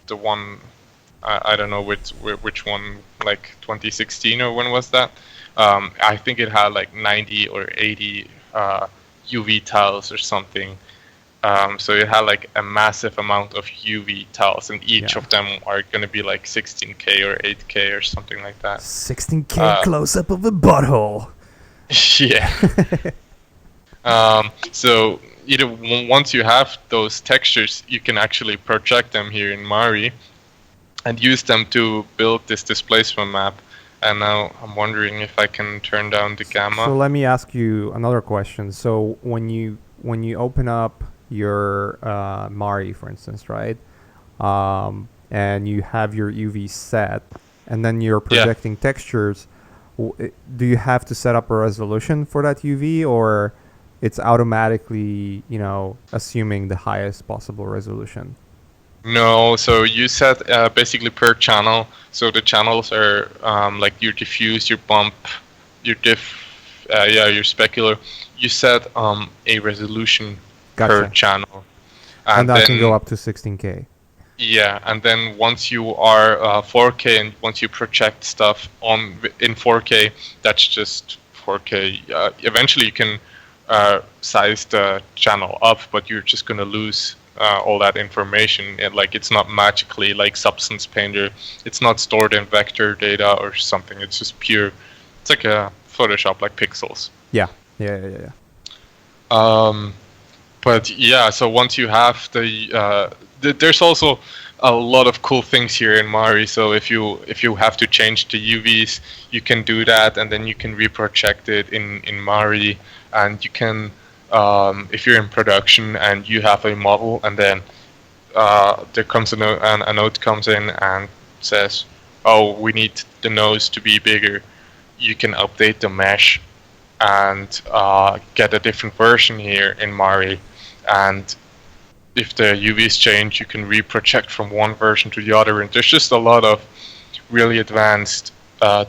the one I don't know which one, like 2016 or when was that? I think it had like 90 or 80 UV tiles or something. So it had like a massive amount of UV tiles, and each Yeah. of them are going to be like 16K or 8K or something like that. 16K close up of a butthole. Yeah. So once you have those textures, you can actually project them here in Mari and use them to build this displacement map. And now I'm wondering if I can turn down the gamma. So let me ask you another question. So when you open up your Mari, for instance, right, and you have your UV set, and then you're projecting textures, do you have to set up a resolution for that UV, or it's automatically, assuming the highest possible resolution? No, so you set basically per channel. So the channels are like your diffuse, your bump, your your specular. You set a resolution per Gotcha. channel, And that then, can go up to 16K. Yeah, and then once you are 4K and once you project stuff in 4K, that's just 4K. Eventually, you can size the channel up, but you're just gonna lose all that information. It's not magically like Substance Painter. It's not stored in vector data or something. It's just pure. It's like a Photoshop, like pixels. Yeah. But yeah, so once you have there's also a lot of cool things here in Mari. So if you have to change the UVs, you can do that, and then you can reproject it in Mari, and you can if you're in production and you have a model, and then there comes a note comes in and says, oh, we need the nose to be bigger. You can update the mesh and get a different version here in Mari. And if the UVs change, you can reproject from one version to the other. And there's just a lot of really advanced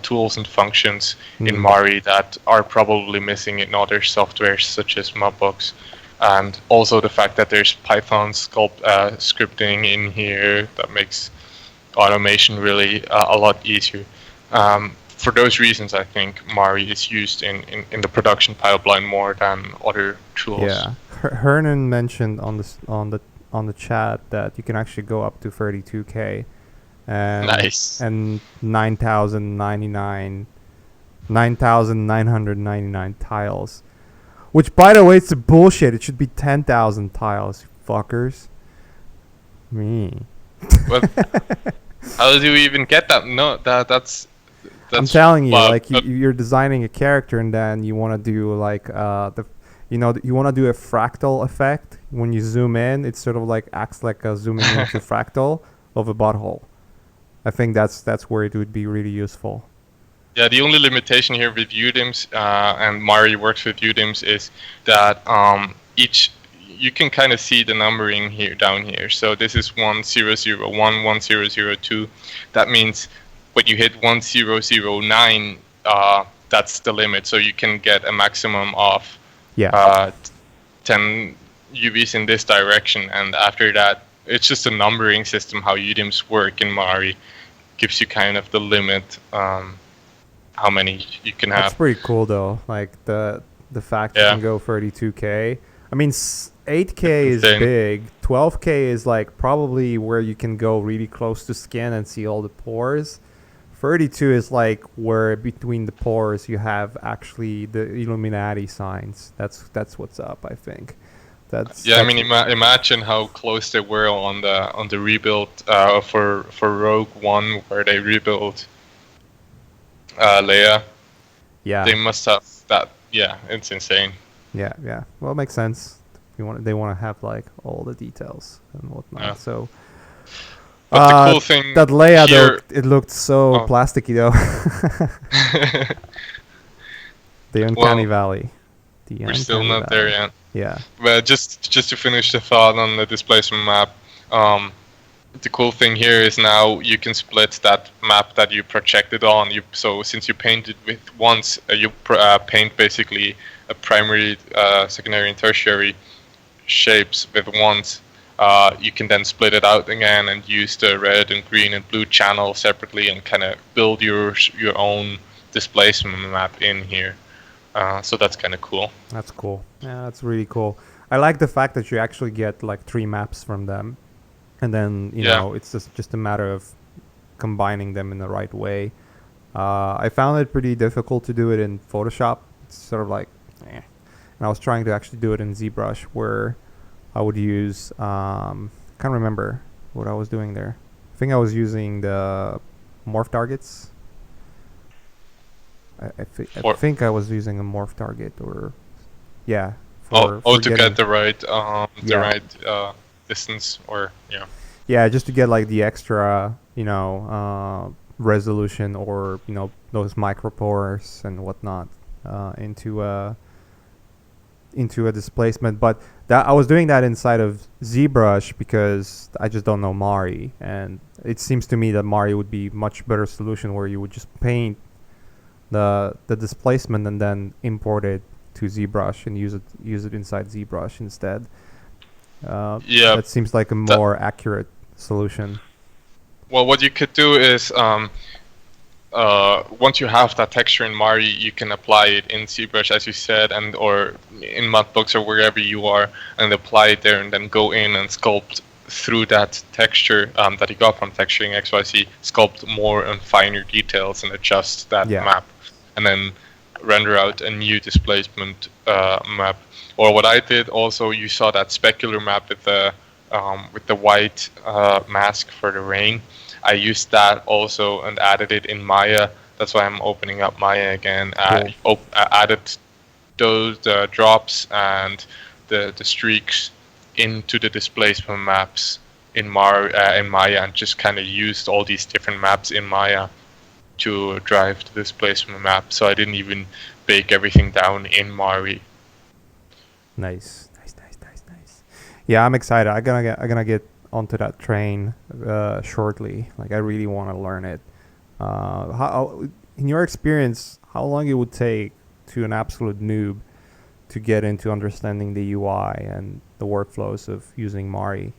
tools and functions in Mari that are probably missing in other softwares such as Mapbox. And also the fact that there's Python scripting in here that makes automation really a lot easier. For those reasons, I think Mari is used in the production pipeline more than other tools. Yeah, Hernan mentioned on the chat that you can actually go up to 32K. Nice. And 9,999 tiles. Which, by the way, it's bullshit. It should be 10,000 tiles, you fuckers. Me. Well, how do you even get that? No, that's I'm telling you, like you're designing a character, and then you want to do like you want to do a fractal effect. When you zoom in, it sort of like acts like a zooming into fractal of a butthole. I think that's where it would be really useful. Yeah, the only limitation here with UDIMs, and Mari works with UDIMs, is that you can kind of see the numbering here down here. So this is 1001, 1002. That means when you hit 1009, that's the limit. So you can get a maximum of 10 UVs in this direction, and after that, it's just a numbering system. How UDIMs work in Mari gives you kind of the limit. How many you can have. That's pretty cool though. Like the fact you can go 32K. I mean, 8K is big. 12K is like probably where you can go really close to skin and see all the pores. 32 is like where between the pores you have actually the Illuminati signs. That's what's up, I think. That's I mean, imagine how close they were on the rebuild for Rogue One, where they rebuilt Leia. Yeah. They must have that. Yeah, it's insane. Yeah. Well, it makes sense. They want to have like all the details and whatnot. Yeah. So. But the cool thing that Leia though, it looked so plasticky though. The Uncanny Valley. We're still not there yet. Yeah. But just to finish the thought on the displacement map, the cool thing here is now you can split that map that you projected on. So since you painted with once, you paint basically a primary, secondary, and tertiary shapes with once. You can then split it out again and use the red and green and blue channel separately and kind of build your own displacement map in here. So that's kind of cool. That's cool. Yeah, that's really cool. I like the fact that you actually get like 3 maps from them, and then you know it's just a matter of combining them in the right way. I found it pretty difficult to do it in Photoshop. It's sort of like, and I was trying to actually do it in ZBrush, where I would use can't remember what I was doing there. I think I was using the morph targets. I think I was using a morph target, or to get the right distance, or just to get like the extra resolution, or those micropores and whatnot into a displacement. But that I was doing that inside of ZBrush because I just don't know Mari, and it seems to me that Mari would be much better solution, where you would just paint the displacement and then import it to ZBrush and use it inside ZBrush instead. That seems like a more accurate solution. Well, what you could do is once you have that texture in Mari, you can apply it in ZBrush, as you said, and or in Mapbox or wherever you are, and apply it there, and then go in and sculpt through that texture that you got from texturing XYZ, sculpt more and finer details and adjust that map. And then render out a new displacement map. Or what I did also, you saw that specular map with the white mask for the rain. I used that also and added it in Maya. That's why I'm opening up Maya again. Cool. I added those drops and the streaks into the displacement maps in Maya, and just kind of used all these different maps in Maya to drive the displacement map. So I didn't even bake everything down in Mari. Nice. Yeah, I'm excited. I'm gonna get onto that train shortly. Like, I really want to learn it. In your experience, how long it would take to an absolute noob to get into understanding the UI and the workflows of using Mari?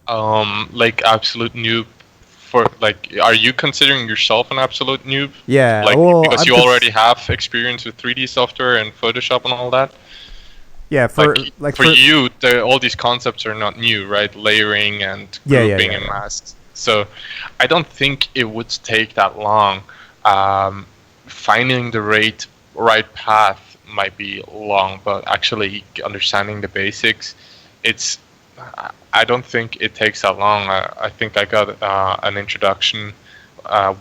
Like absolute noob. For like, are you considering yourself an absolute noob? Yeah, Like, well, because you already have experience with 3D software and Photoshop and all that. Yeah, for you, all these concepts are not new, right? Layering and grouping and masks. So I don't think it would take that long. Finding the right path might be long, but actually understanding the basics, I don't think it takes that long. I think I got an introduction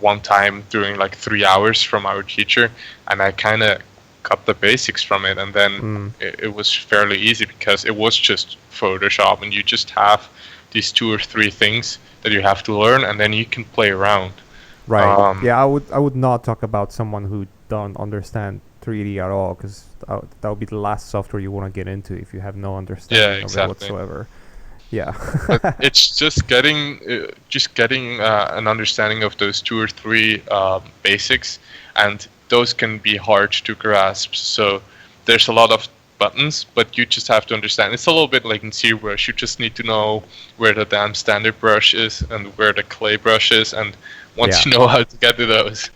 one time during like 3 hours from our teacher, and I kind of got the basics from it, and then it was fairly easy because it was just Photoshop, and you just have these 2 or 3 things that you have to learn, and then you can play around. Right. Yeah, I would not talk about someone who don't understand 3D at all, because that would be the last software you want to get into if you have no understanding of it whatsoever. Yeah. But it's just getting an understanding of those 2 or 3 basics, and those can be hard to grasp. So there's a lot of buttons, but you just have to understand. It's a little bit like in ZBrush. You just need to know where the damn standard brush is and where the clay brush is, and once you know how to get to those,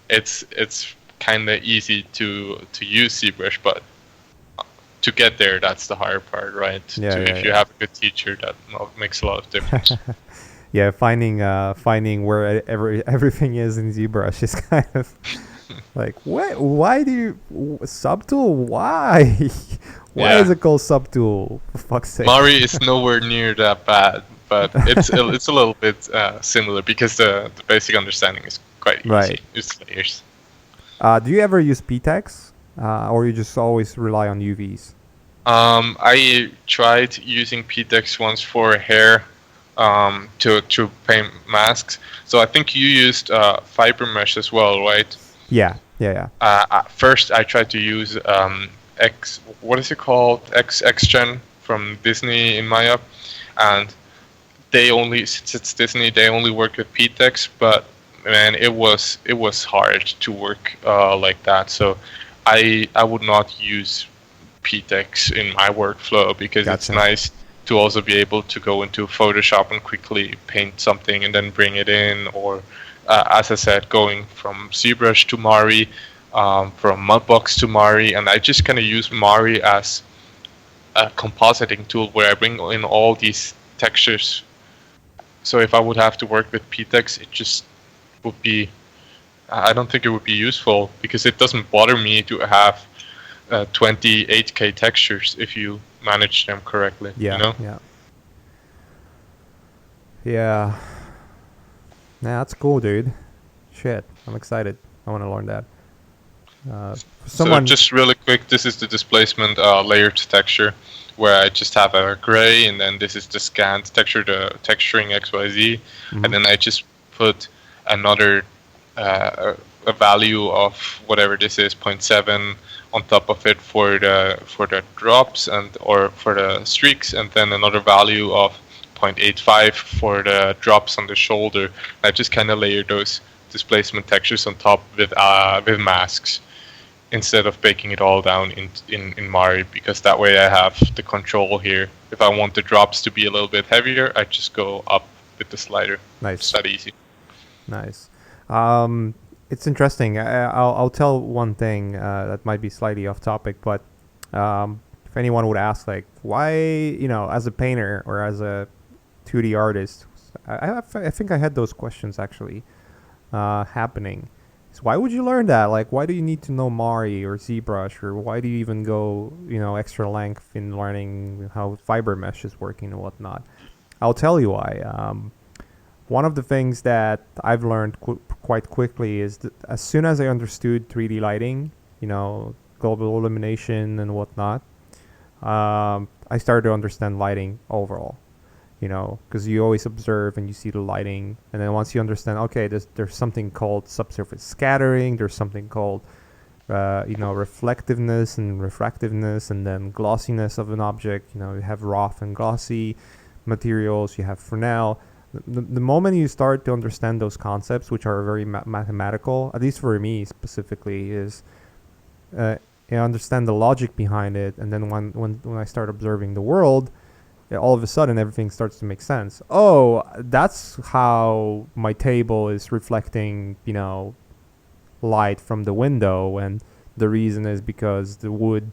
it's kind of easy to use ZBrush, but to get there, that's the hard part, right? If you have a good teacher, that makes a lot of difference. Yeah, finding where everything is in ZBrush is kind of like, why do you subtool? Why is it called subtool? For fuck's sake. Mari is nowhere near that bad, but it's a little bit similar because the basic understanding is quite easy. Right. It's layers. Do you ever use PTEX, or you just always rely on UVs? I tried using PTEX once for hair, to paint masks. So I think you used fiber mesh as well, right? Yeah. First, I tried to use what is it called? XGen from Disney in Maya, and since it's Disney, they only work with PTEX, but man, it was hard to work like that. So I would not use PTEX in my workflow because it's nice to also be able to go into Photoshop and quickly paint something and then bring it in, or as I said, going from ZBrush to Mari, from Mudbox to Mari, and I just kind of use Mari as a compositing tool where I bring in all these textures. So if I would have to work with PTEX, it just would be, I don't think it would be useful, because it doesn't bother me to have 28K textures if you manage them correctly. Yeah, you know? Yeah. Nah, that's cool, dude. Shit, I'm excited. I want to learn that. So just really quick, this is the displacement layered texture, where I just have a gray, and then this is the scanned texture, the texturing XYZ, and then I just put another a value of whatever this is, 0.7 on top of it for the drops or for the streaks, and then another value of 0.85 for the drops on the shoulder. I just kind of layer those displacement textures on top with masks, instead of baking it all down in Mari, because that way I have the control here. If I want the drops to be a little bit heavier, I just go up with the slider. Nice. It's that easy. Nice. It's interesting. I'll tell one thing that might be slightly off topic, but if anyone would ask, like, why, as a painter or as a 2D artist, I think I had those questions actually happening. concepts. Why would you learn that? Like, why do you need to know Mari or ZBrush, or why do you even go, extra length in learning how fiber mesh is working and whatnot? I'll tell you why. One of the things that I've learned quite quickly is that as soon as I understood 3D lighting, global illumination and whatnot, I started to understand lighting overall. Because you always observe and you see the lighting, and then once you understand, okay, there's something called subsurface scattering, there's something called, reflectiveness and refractiveness, and then glossiness of an object. You have rough and glossy materials, you have Fresnel. The moment you start to understand those concepts, which are very mathematical, at least for me specifically, is you understand the logic behind it, and then when I start observing the world, all of a sudden everything starts to make sense. Oh, that's how my table is reflecting, light from the window, and the reason is because the wood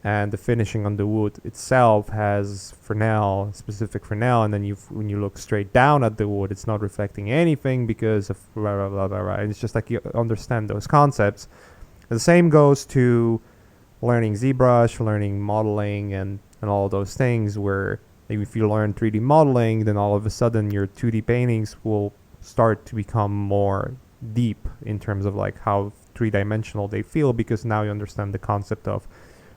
and the finishing on the wood itself has Fresnel, specific Fresnel, and then when you look straight down at the wood, it's not reflecting anything because of blah, blah, blah, blah, blah. And it's just like you understand those concepts. The same goes to learning ZBrush, learning modeling, and all those things, where if you learn 3D modeling, then all of a sudden your 2D paintings will start to become more deep in terms of like how three-dimensional they feel, because now you understand the concept of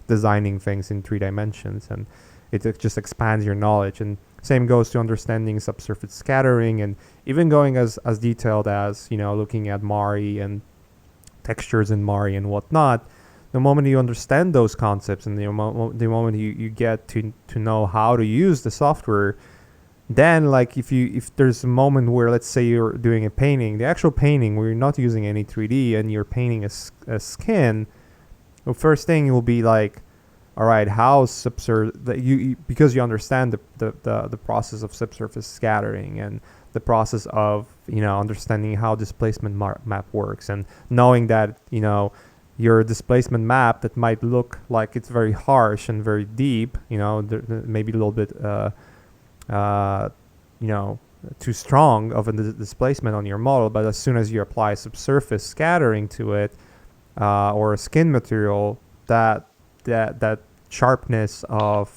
designing things in 3 dimensions, and it just expands your knowledge. And same goes to understanding subsurface scattering, and even going as detailed as looking at Mari and textures in Mari and whatnot. The moment you understand those concepts, and the moment you get to know how to use the software, then like if there's a moment where, let's say you're doing a painting, the actual painting where you're not using any 3D and you're painting a skin, the first thing will be like, all right, how because you understand the process of subsurface scattering and the process of understanding how displacement map works, and knowing that your displacement map that might look like it's very harsh and very deep, maybe a little bit, too strong of a displacement on your model. But as soon as you apply subsurface scattering to it, or a skin material, that sharpness of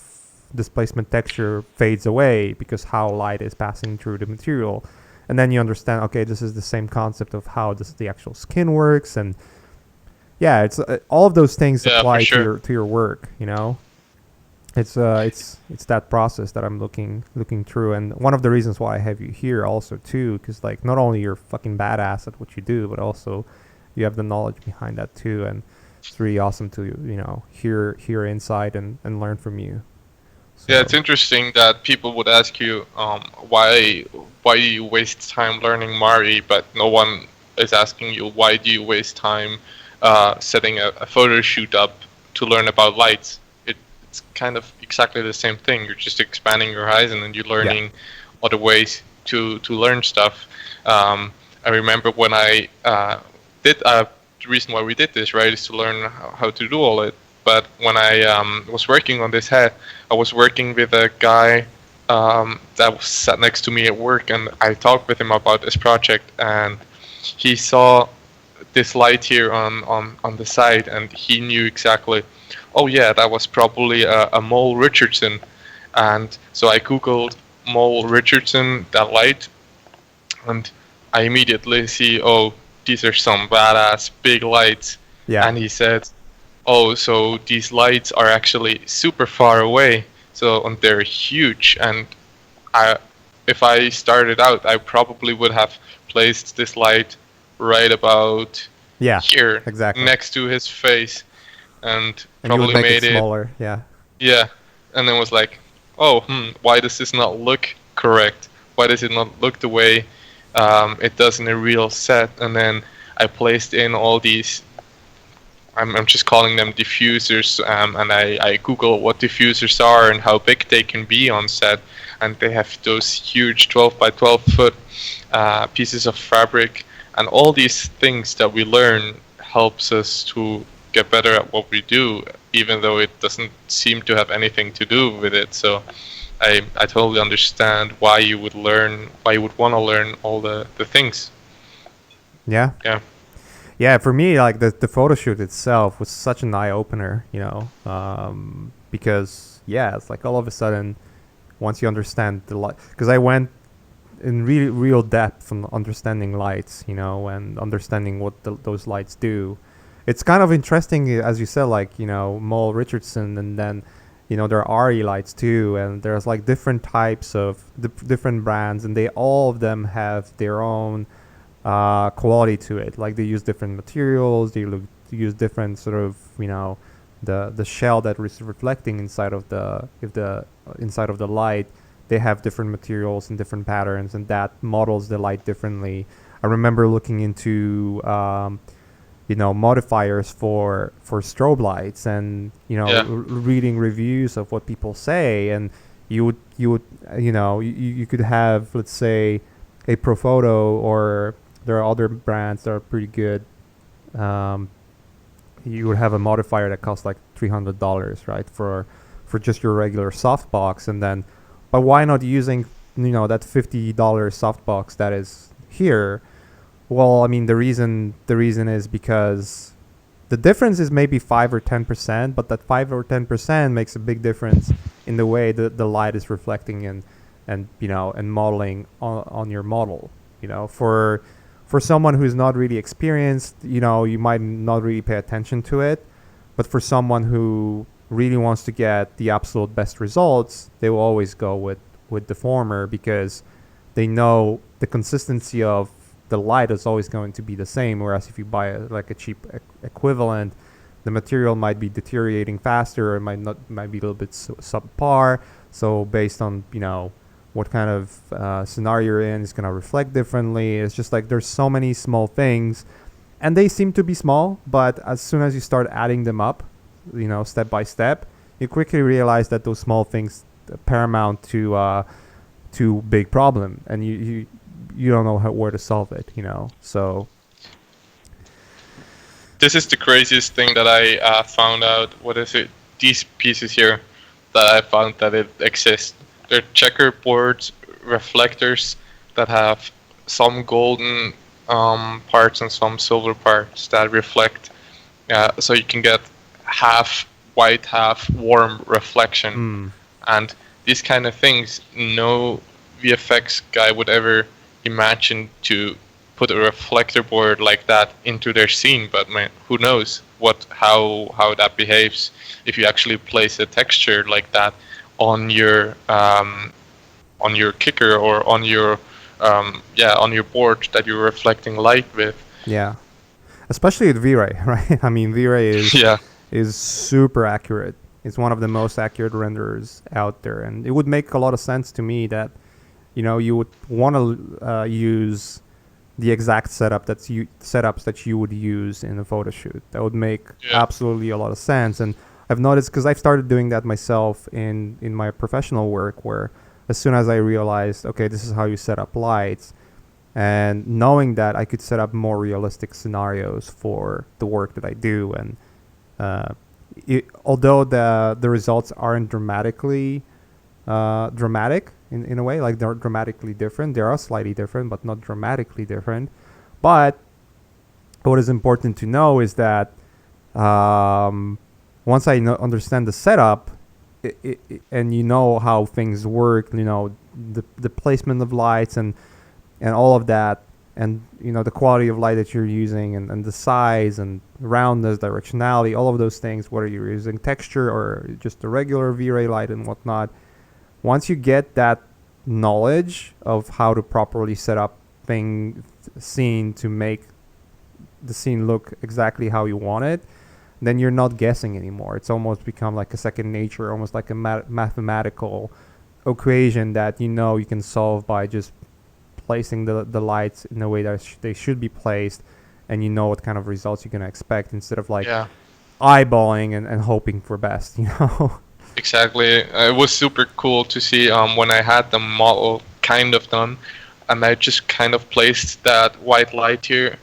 displacement texture fades away because how light is passing through the material. And then you understand, okay, this is the same concept of how the actual skin works. And yeah, it's all of those things apply to your work. It's that process that I'm looking through, and one of the reasons why I have you here also too, because like not only you're fucking badass at what you do, but also you have the knowledge behind that too, and it's really awesome to hear insight and learn from you. So. Yeah, it's interesting that people would ask you why do you waste time learning Mari, but no one is asking you why do you waste time setting a photo shoot up to learn about lights. It's kind of exactly the same thing. You're just expanding your horizon and you're learning other ways to learn stuff. I remember when I did the reason why we did this, right, is to learn how to do all it. But when I was working on this head, I was working with a guy that was sat next to me at work, and I talked with him about this project, and he saw this light here on the side, and he knew exactly, oh yeah, that was probably a Mole Richardson. And so I googled Mole Richardson, that light, and I immediately see, oh, these are some badass big lights. Yeah. And he said, oh, so these lights are actually super far away, and they're huge. And if I started out, I probably would have placed this light right about here, exactly, next to his face, and you probably would make made it smaller. Yeah, and then was like, oh, why does this not look correct? Why does it not look the way it does in a real set? And then I placed in all these, I'm just calling them diffusers, and I Google what diffusers are and how big they can be on set, and they have those huge 12 by 12 foot pieces of fabric, and all these things that we learn helps us to get better at what we do, even though it doesn't seem to have anything to do with it. So I totally understand why you would want to learn all the things. Yeah. Yeah, for me, like the photo shoot itself was such an eye opener, because yeah, it's like all of a sudden, once you understand the light, because I went in real depth on understanding lights, and understanding what those lights do. It's kind of interesting, as you said, like Mole Richardson, and then there are RE lights too, and there's like different types of different brands, and all of them have their own quality to it. Like they use different materials, use different sort of the shell that is reflecting inside of the light. They have different materials and different patterns, and that models the light differently. I remember looking into modifiers for strobe lights, and reading reviews of what people say, and you could have, let's say, a Profoto, or there are other brands that are pretty good. You would have a modifier that costs like $300, right, for just your regular softbox, and then, but why not using that $50 softbox that is here? Well, I mean, the reason is because the difference is maybe 5 or 10%, but that 5 or 10% makes a big difference in the way that the light is reflecting and modeling on your model. For someone who's not really experienced, you might not really pay attention to it, but for someone who really wants to get the absolute best results, they will always go with the former, because they know the consistency of the light is always going to be the same. Whereas if you buy a cheap equivalent, the material might be deteriorating faster, or it might be a little bit subpar. So based on what kind of scenario you're in, it's gonna reflect differently. It's just like there's so many small things, and they seem to be small, but as soon as you start adding them up, step by step, you quickly realize that those small things paramount to big problem, and you don't know where to solve it. So this is the craziest thing that I found out. What is it? These pieces here that I found that it exists. They're checkerboard reflectors that have some golden parts and some silver parts that reflect. So you can get half white, half warm reflection. And these kind of things, no VFX guy would ever imagine to put a reflector board like that into their scene. But man, who knows how that behaves if you actually place a texture like that on your kicker, or on your board that you're reflecting light with. Yeah, especially with V-Ray, right? I mean, V-Ray is super accurate. It's one of the most accurate renderers out there, and it would make a lot of sense to me that you would want to use the exact setups that you would use in a photo shoot. That would make absolutely a lot of sense. And I've noticed, because I've started doing that myself in my professional work, where as soon as I realized, okay, this is how you set up lights, and knowing that I could set up more realistic scenarios for the work that I do, and although the results aren't dramatic in a way, like they're dramatically different, they are slightly different, but not dramatically different. But what is important to know is that once I understand the setup, and how things work, the placement of lights and all of that, and the quality of light that you're using, and the size and roundness, directionality, all of those things, whether you're using texture or just a regular V-Ray light and whatnot. Once you get that knowledge of how to properly set up scene to make the scene look exactly how you want it, then you're not guessing anymore. It's almost become like a second nature, almost like a mathematical equation that you can solve by just placing the lights in a way that they should be placed, and what kind of results you're going to expect, instead of eyeballing and hoping for best. Exactly. It was super cool to see when I had the model kind of done, and I just kind of placed that white light here.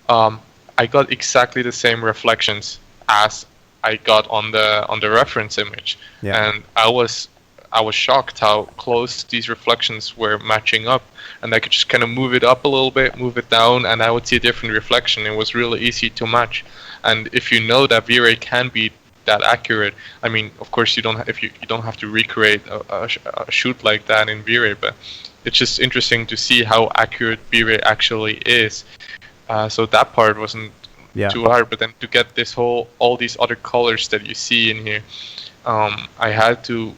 I got exactly the same reflections as I got on the reference image, and I was I was shocked how close these reflections were matching up, and I could just kind of move it up a little bit, move it down, and I would see a different reflection. It was really easy to match. And if you know that V-Ray can be that accurate, I mean, of course you don't have to recreate a shoot like that in V-Ray, but it's just interesting to see how accurate V-Ray actually is. So that part wasn't too hard, but then to get all these other colors that you see in here, I had to,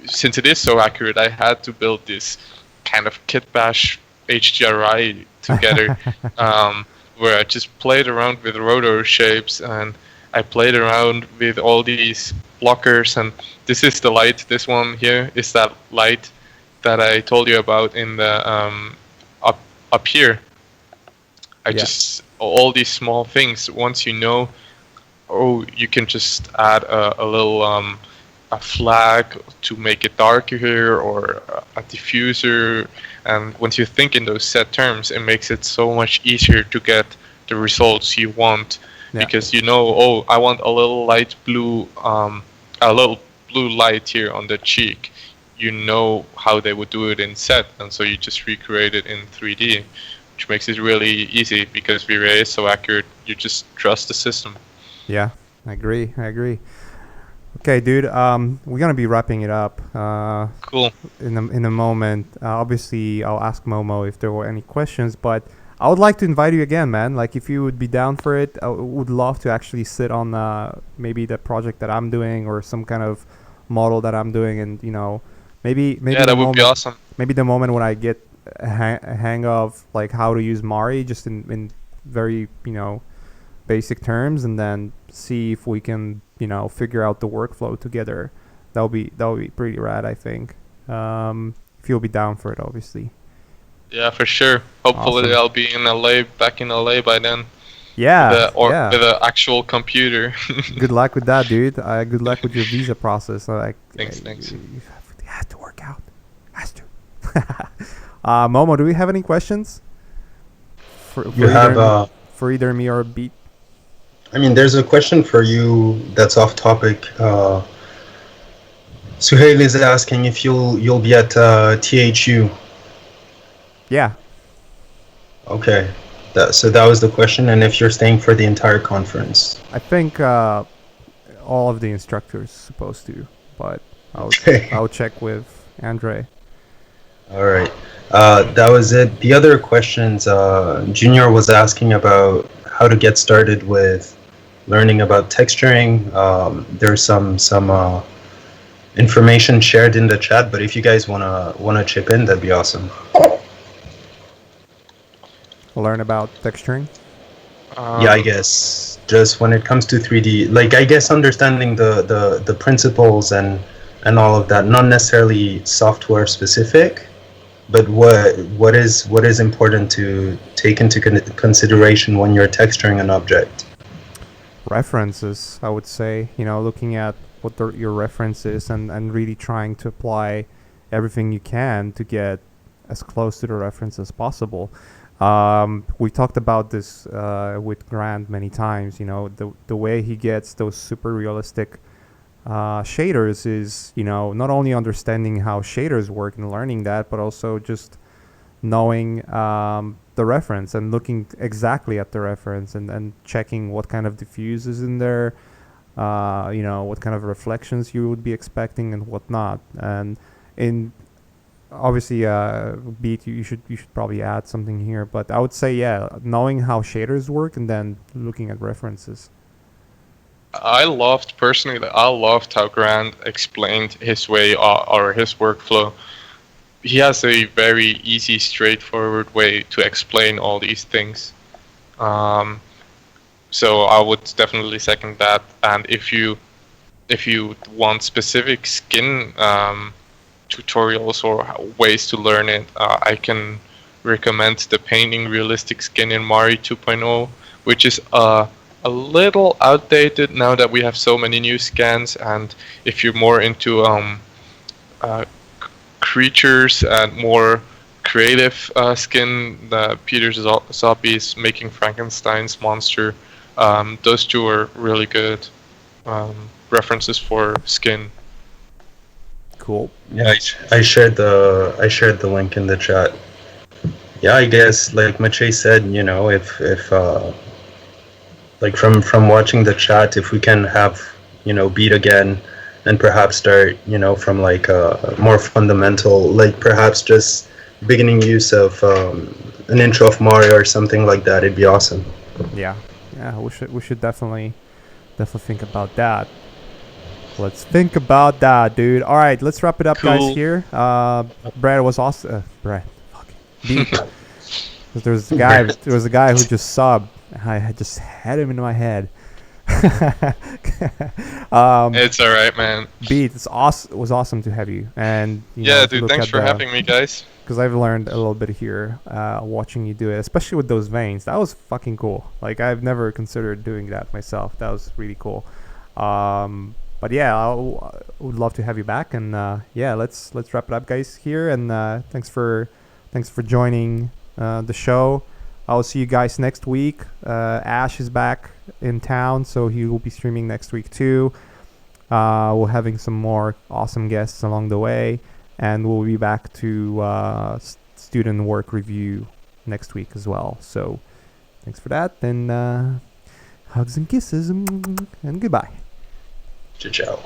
since it is so accurate, I had to build this kind of kit bash HDRI together, where I just played around with rotor shapes, and I played around with all these blockers. And this is the light. This one here is that light that I told you about in the up here. Just all these small things. Once you know, you can just add a little a flag to make it darker here, or a diffuser. And once you think in those set terms, it makes it so much easier to get the results you want, because you know, I want a little light blue, a little blue light here on the cheek. You know how they would do it in set, and so you just recreate it in 3D. Which makes it really easy, because V-Ray is so accurate. You just trust the system. Yeah, I agree. Okay, dude. We're gonna be wrapping it up. Cool. In a moment. Obviously, I'll ask Momo if there were any questions, but I would like to invite you again, man. Like, if you would be down for it, I would love to actually sit on maybe the project that I'm doing, or some kind of model that I'm doing, and maybe that would be awesome. Maybe the moment when I get a hang of like how to use Mari, just in very basic terms, and then see if we can figure out the workflow together. That'll be pretty rad, I think. If you'll be down for it, obviously. Yeah, for sure. Hopefully I'll be back in LA by then. Yeah, with an actual computer. Good luck with that, dude. Good luck with your visa process. Thanks. It has to work out. Has to. Momo, do we have any questions? For either me or Beat? I mean, there's a question for you that's off topic. Suhail is asking if you'll be at THU. Yeah. Okay. So that was the question, and if you're staying for the entire conference. I think all of the instructors supposed to, but I'll check with Andre. All right. That was it. The other questions, Junior was asking about how to get started with learning about texturing. There's some information shared in the chat, but if you guys wanna chip in, that'd be awesome. Learn about texturing? Yeah, I guess just when it comes to 3D, like I guess understanding the principles and all of that, not necessarily software specific, but what is important to take into consideration when you're texturing an object? References, I would say. Looking at what your reference is, and really trying to apply everything you can to get as close to the reference as possible. We talked about this with Grant many times. The way he gets those super realistic shaders is not only understanding how shaders work and learning that, but also just knowing the reference and looking exactly at the reference, and checking what kind of diffuse is in there, what kind of reflections you would be expecting and whatnot. And obviously, Beat, you should probably add something here, but I would say, knowing how shaders work and then looking at references. I loved how Grant explained his way or his workflow. He has a very easy, straightforward way to explain all these things. So I would definitely second that. And if you want specific skin tutorials or ways to learn it, I can recommend the Painting Realistic Skin in Mari 2.0, which is a little outdated now that we have so many new scans. And if you're more into creatures and more creative skin, Peter Zoppi is making Frankenstein's monster. Those two are really good references for skin. Cool. Yeah, I shared the link in the chat. Yeah, I guess like Maciej said, if like from watching the chat, if we can have beat again, and perhaps start from like a more fundamental, like perhaps just beginning use of an intro of Mario or something like that, it'd be awesome. Yeah, we should definitely think about that. Let's think about that, dude. All right, let's wrap it up, Cool. guys. Here, Brad was awesome. Brad, fuck, beat. There was a guy. There was a guy who just subbed. I had just had him in my head. It's all right, man. Beat, it's awesome. It was awesome to have you. And Yeah, dude. Thanks for having me, guys. Because I've learned a little bit here watching you do it, especially with those veins. That was fucking cool. Like I've never considered doing that myself. That was really cool. But yeah, I would love to have you back. And yeah, let's wrap it up, guys. Here, and thanks for joining the show. I'll see you guys next week. Ash is back in town, so he will be streaming next week too. We're having some more awesome guests along the way, and we'll be back to student work review next week as well. So thanks for that, and hugs and kisses, and goodbye. Ciao.